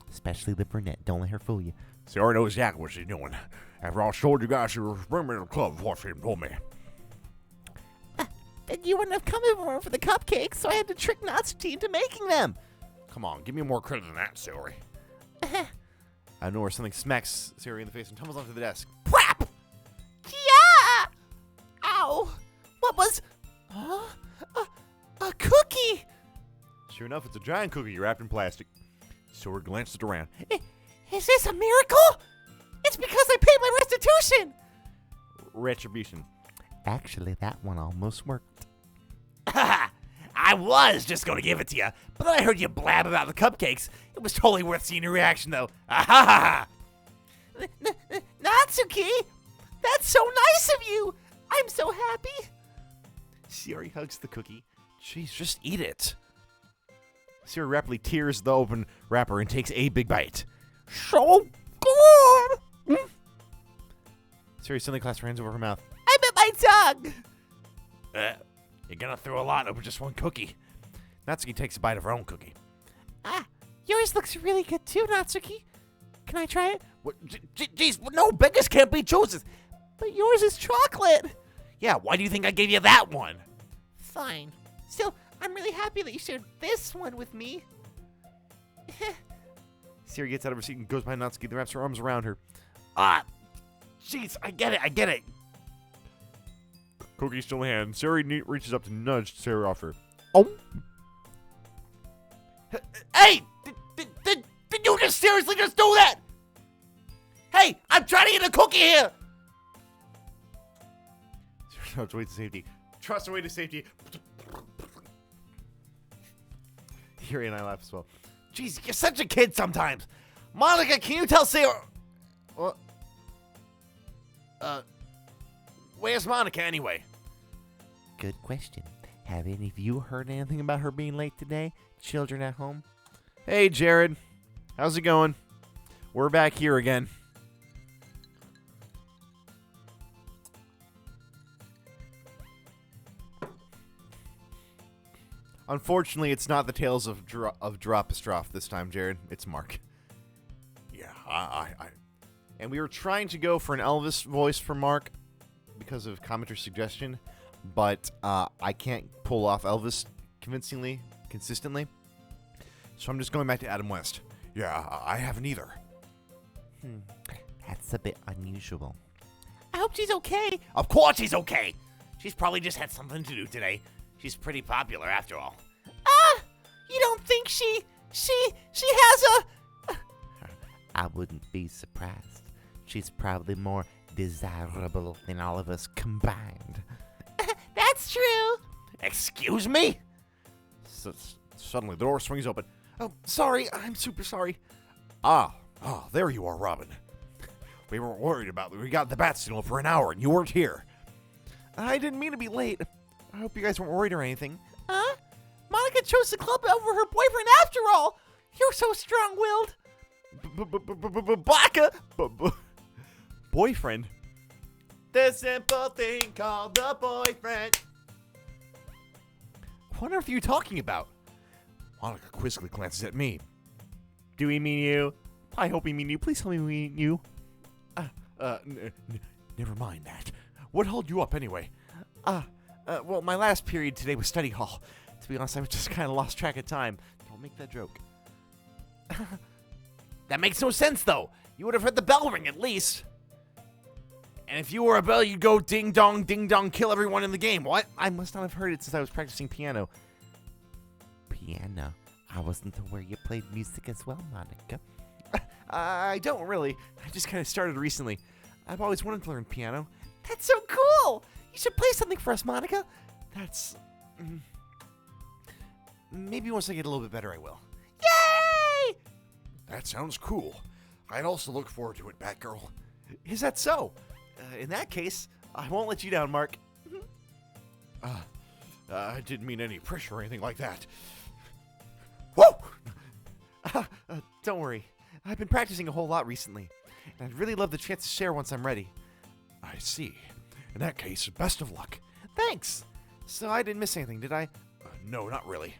Especially the brunette. Don't let her fool you. Sayori knows exactly what she's doing. After all, I told you guys she was bringing me to the club before she told me. Then you wouldn't have come over for the cupcakes, so I had to trick Natsuki into making them. Come on, give me more credit than that, Sayori. I know where something smacks Siri in the face and tumbles onto the desk. Crap! Yeah! Ow! What was... a cookie! Sure enough, it's a giant cookie wrapped in plastic. Sayori glanced it around. Is this a miracle? It's because I paid my restitution. Retribution. Actually, that one almost worked. I was just going to give it to you, but then I heard you blab about the cupcakes. It was totally worth seeing your reaction, though. Natsuki, that's so nice of you. I'm so happy. Siri hugs the cookie. Jeez, just eat it. Siri rapidly tears the open wrapper and takes a big bite. So good. Siri suddenly clasps her hands over her mouth. I bit my tongue. You're going to throw a lot over just one cookie. Natsuki takes a bite of her own cookie. Yours looks really good too, Natsuki. Can I try it? What? Jeez, no, beggars can't be choosers. But yours is chocolate. Yeah, why do you think I gave you that one? Fine. Still, I'm really happy that you shared this one with me. Siri gets out of her seat and goes behind Natsuki and wraps her arms around her. Jeez, I get it. Cookie still in hand. Sayori reaches up to nudge Sayori off her. Oh! Hey! Did you just seriously just do that? Hey, I'm trying to get a cookie here! No, way to safety. Trust our way to safety. Yuri and I laugh as well. Jeez, you're such a kid sometimes. Monica, can you tell Sarah... What? Where's Monica anyway? Good question. Have any of you heard anything about her being late today? Children at home? Hey, Jared. How's it going? We're back here again. Unfortunately, it's not the tales of Dropastrophe this time, Jared. It's Mark. Yeah, And we were trying to go for an Elvis voice for Mark because of commenter suggestion, but I can't pull off Elvis consistently. So I'm just going back to Adam West. yeah, I haven't either. That's a bit unusual. I hope she's okay. Of course she's okay. She's probably just had something to do today. She's pretty popular after all. You don't think she has a... I wouldn't be surprised. She's probably more desirable than all of us combined. That's true. Excuse me? Suddenly, the door swings open. Oh, sorry. I'm super sorry. There you are, Robin. We weren't worried about it. We got the bat signal for an hour, and you weren't here. I didn't mean to be late. I hope you guys weren't worried or anything. Monica chose the club over her boyfriend after all. You're so strong-willed. Baka! Boyfriend? The simple thing called the boyfriend. What on earth are you talking about? Monica quizzically glances at me. Do we mean you? I hope we mean you. Please tell me we mean you. Never mind that. What held you up anyway? Well, my last period today was study hall. To be honest, I just kind of lost track of time. Don't make that joke. That makes no sense, though. You would have heard the bell ring at least. And if you were a bell, you'd go ding dong, kill everyone in the game. What? I must not have heard it since I was practicing piano. Piano? I wasn't aware you played music as well, Monica. I don't really. I just kind of started recently. I've always wanted to learn piano. That's so cool. You should play something for us, Monica. That's... maybe once I get a little bit better, I will. Yay! That sounds cool. I'd also look forward to it, Batgirl. Is that so? In that case, I won't let you down, Mark. I didn't mean any pressure or anything like that. Whoa! Don't worry. I've been practicing a whole lot recently, and I'd really love the chance to share once I'm ready. I see. In that case, best of luck. Thanks! So I didn't miss anything, did I? No, not really.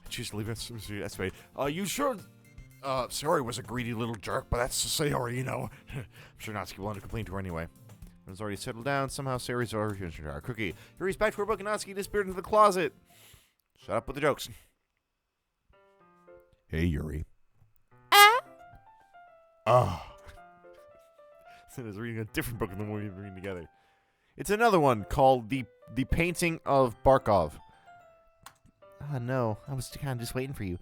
I choose to leave it. That's right. You sure? Sayori was a greedy little jerk, but that's Sayori, you know. I'm sure Natsuki will want to complain to her anyway. It's already settled down. Somehow Sayori's already finished our cookie. Yuri's back to her book, and Natsuki disappeared into the closet. Shut up with the jokes. Hey, Yuri. Is reading a different book than the one we've been reading together. It's another one called The Painting of Barkov. Oh, no. I was kind of just waiting for you.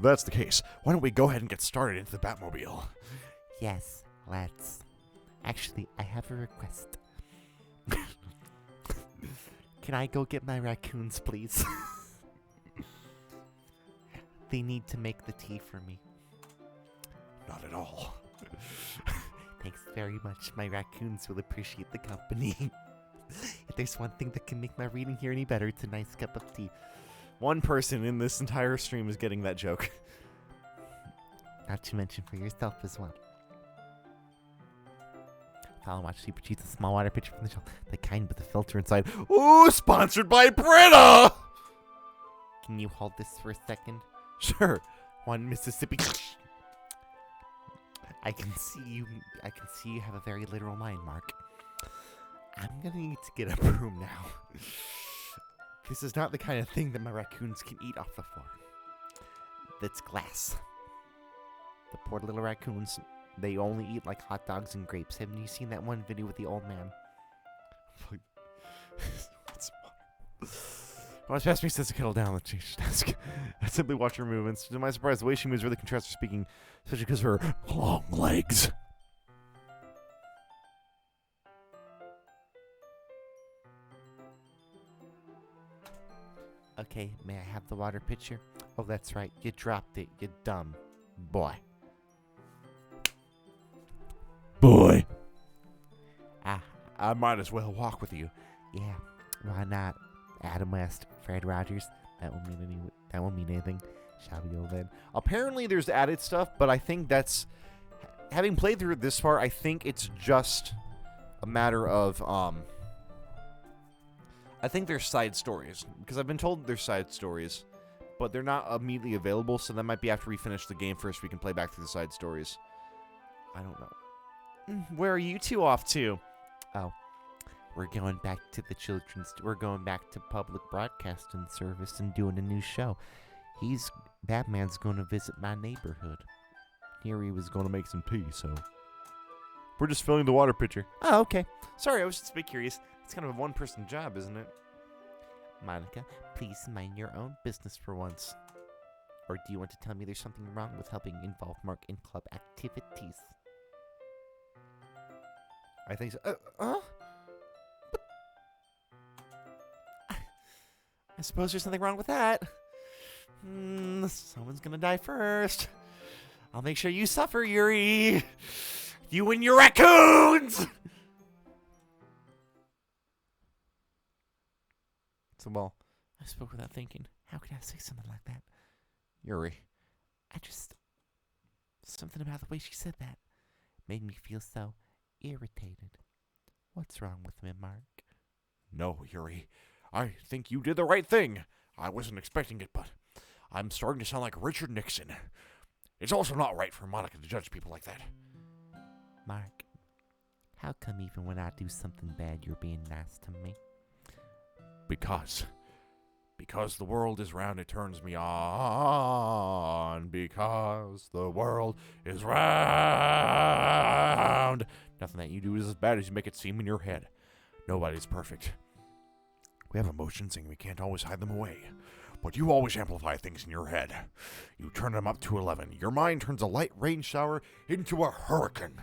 That's the case. Why don't we go ahead and get started into the Batmobile? Yes, let's. Actually, I have a request. Can I go get my raccoons, please? They need to make the tea for me. Not at all. Thanks very much. My raccoons will appreciate the company. If there's one thing that can make my reading here any better, it's a nice cup of tea. One person in this entire stream is getting that joke. Not to mention for yourself as well. Follow watch Super Cheats, a small water pitcher from the shelf, the kind with the filter inside. Ooh, sponsored by Brita! Can you hold this for a second? Sure. One Mississippi. I can see you have a very literal mind, Mark. I'm gonna need to get a broom now. This is not the kind of thing that my raccoons can eat off the floor. That's glass. The poor little raccoons, they only eat like hot dogs and grapes. Haven't you seen that one video with the old man? Well, it's past me since to kettle down. Let's change the desk. I simply watch her movements. To my surprise, the way she moves really contrasts her speaking, especially because of her long legs. Okay, may I have the water pitcher? Oh, that's right. You dropped it, you dumb boy. Boy. Ah, I might as well walk with you. yeah. Why not? Adam West, Fred Rogers. That won't mean anything. Shall we go then? Apparently there's added stuff, but I think that's... Having played through it this far, I think it's just a matter of... I think there's side stories, because I've been told there's side stories, but they're not immediately available, so that might be after we finish the game first we can play back through the side stories. I don't know. Where are you two off to? Oh, we're going back to the children's. We're going back to public broadcasting service and doing a new show. Batman's going to visit my neighborhood. Here he was going to make some tea, so. We're just filling the water pitcher. Oh, okay. Sorry, I was just a bit curious. It's kind of a one-person job, isn't it? Monica, please mind your own business for once. Or do you want to tell me there's something wrong with helping involve Mark in club activities? I think so. I suppose there's something wrong with that. Someone's gonna die first. I'll make sure you suffer, Yuri. You and your raccoons! So, well, I spoke without thinking. How could I say something like that? Yuri. Something about the way she said that made me feel so irritated. What's wrong with me, Mark? No, Yuri. I think you did the right thing. I wasn't expecting it, but I'm starting to sound like Richard Nixon. It's also not right for Monica to judge people like that. Mark, how come even when I do something bad, you're being nice to me? Because the world is round, it turns me on. Because the world is round. Nothing that you do is as bad as you make it seem in your head. Nobody's perfect. We have emotions and we can't always hide them away. But you always amplify things in your head. You turn them up to 11. Your mind turns a light rain shower into a hurricane.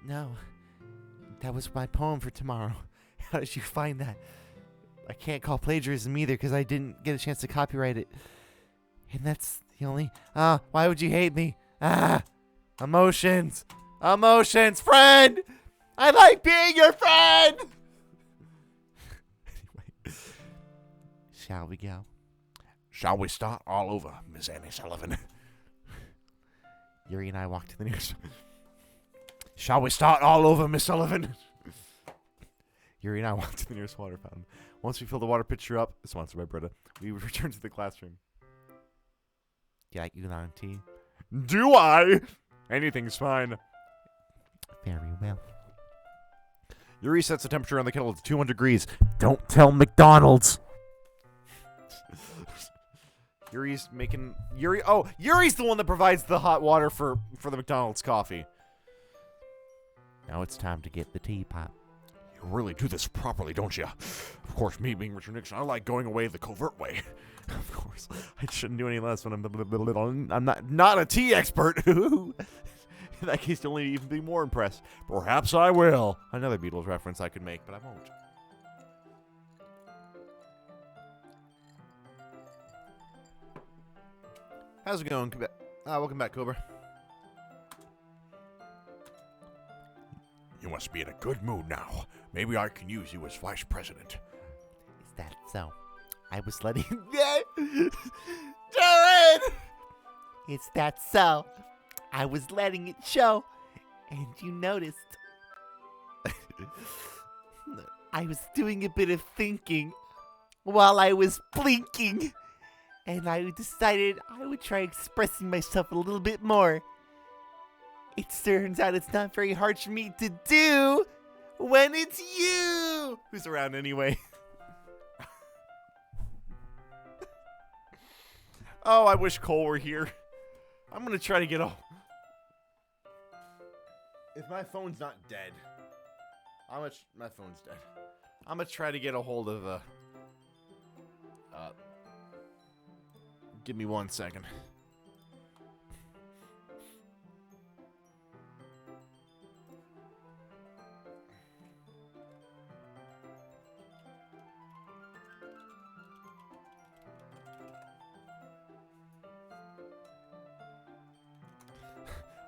No. That was my poem for tomorrow. How did you find that? I can't call plagiarism either because I didn't get a chance to copyright it. And that's the only... why would you hate me? Emotions. Emotions, friend! I like being your friend! Anyway. Shall we go? Shall we start all over, Miss Annie Sullivan? Yuri and I walked to the nearest... Shall we start all over, Miss Sullivan? Yuri and I walked to the nearest water fountain. Once we fill the water pitcher up, sponsored by Brita, we return to the classroom. Do you like oolong tea? Do I? Anything's fine. Very well. Yuri sets the temperature on the kettle to 200 degrees. Don't tell McDonald's. Yuri's the one that provides the hot water for the McDonald's coffee. Now it's time to get the teapot. You really do this properly, don't you? Of course, me being Richard Nixon, I like going away the covert way. Of course. I shouldn't do any less when I'm not a tea expert. In that case, you'll only even be more impressed. Perhaps I will. Another Beatles reference I could make, but I won't. How's it going? Welcome back, Cobra. You must be in a good mood now. Maybe I can use you as vice president. Is that so? I was letting... Jared! It's that so? I was letting it show, and you noticed. I was doing a bit of thinking while I was blinking, and I decided I would try expressing myself a little bit more. It turns out it's not very hard for me to do when it's you Who's around anyway? Oh, I wish Cole were here. I'm gonna try to get a... If my phone's not dead, my phone's dead. I'm gonna try to get a hold of give me 1 second.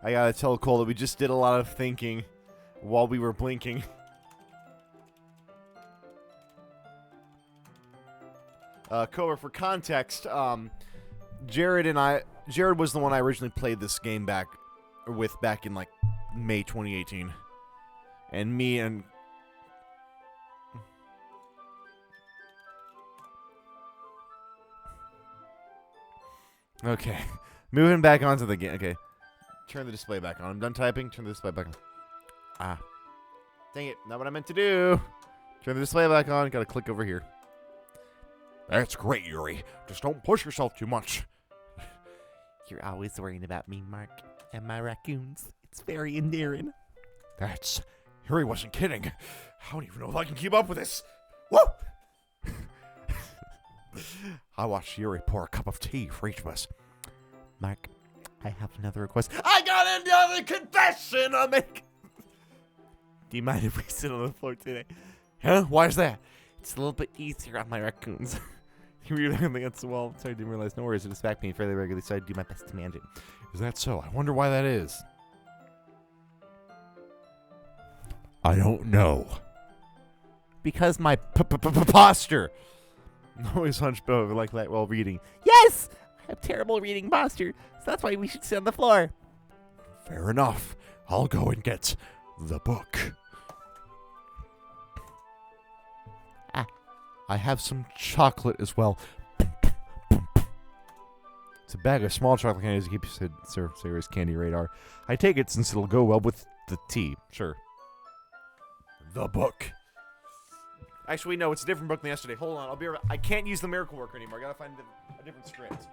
I gotta tell Cole that we just did a lot of thinking while we were blinking. Cobra, for context, Jared was the one I originally played this game back in like May 2018. And me and okay, moving back onto the game. Okay, turn the display back on. I'm done typing. Turn the display back on. Ah, dang it! Not what I meant to do. Turn the display back on. Got to click over here. That's great, Yuri. Just don't push yourself too much. You're always worrying about me, Mark, and my raccoons. It's very endearing. Yuri wasn't kidding. I don't even know if I can keep up with this. Whoa! I watched Yuri pour a cup of tea for each of us. Mark, I have another request. I got another confession to make. Do you mind if we sit on the floor today? Huh? Why is that? It's a little bit easier on my raccoons. You were looking against the wall. Sorry, I didn't realize no worries. It distract me fairly regularly, so I do my best to manage it. Is that so? I wonder why that is. I don't know. Because my posture. Always hunched over like that while reading. Yes! I have terrible reading posture, so that's why we should sit on the floor. Fair enough. I'll go and get the book. I have some chocolate as well. It's a bag of small chocolate candies to keep Sarah's candy radar. I take it since it'll go well with the tea. Sure. The book. Actually, no, it's a different book than yesterday. Hold on, I'll be right. I can't use the miracle worker anymore. I gotta find a different script.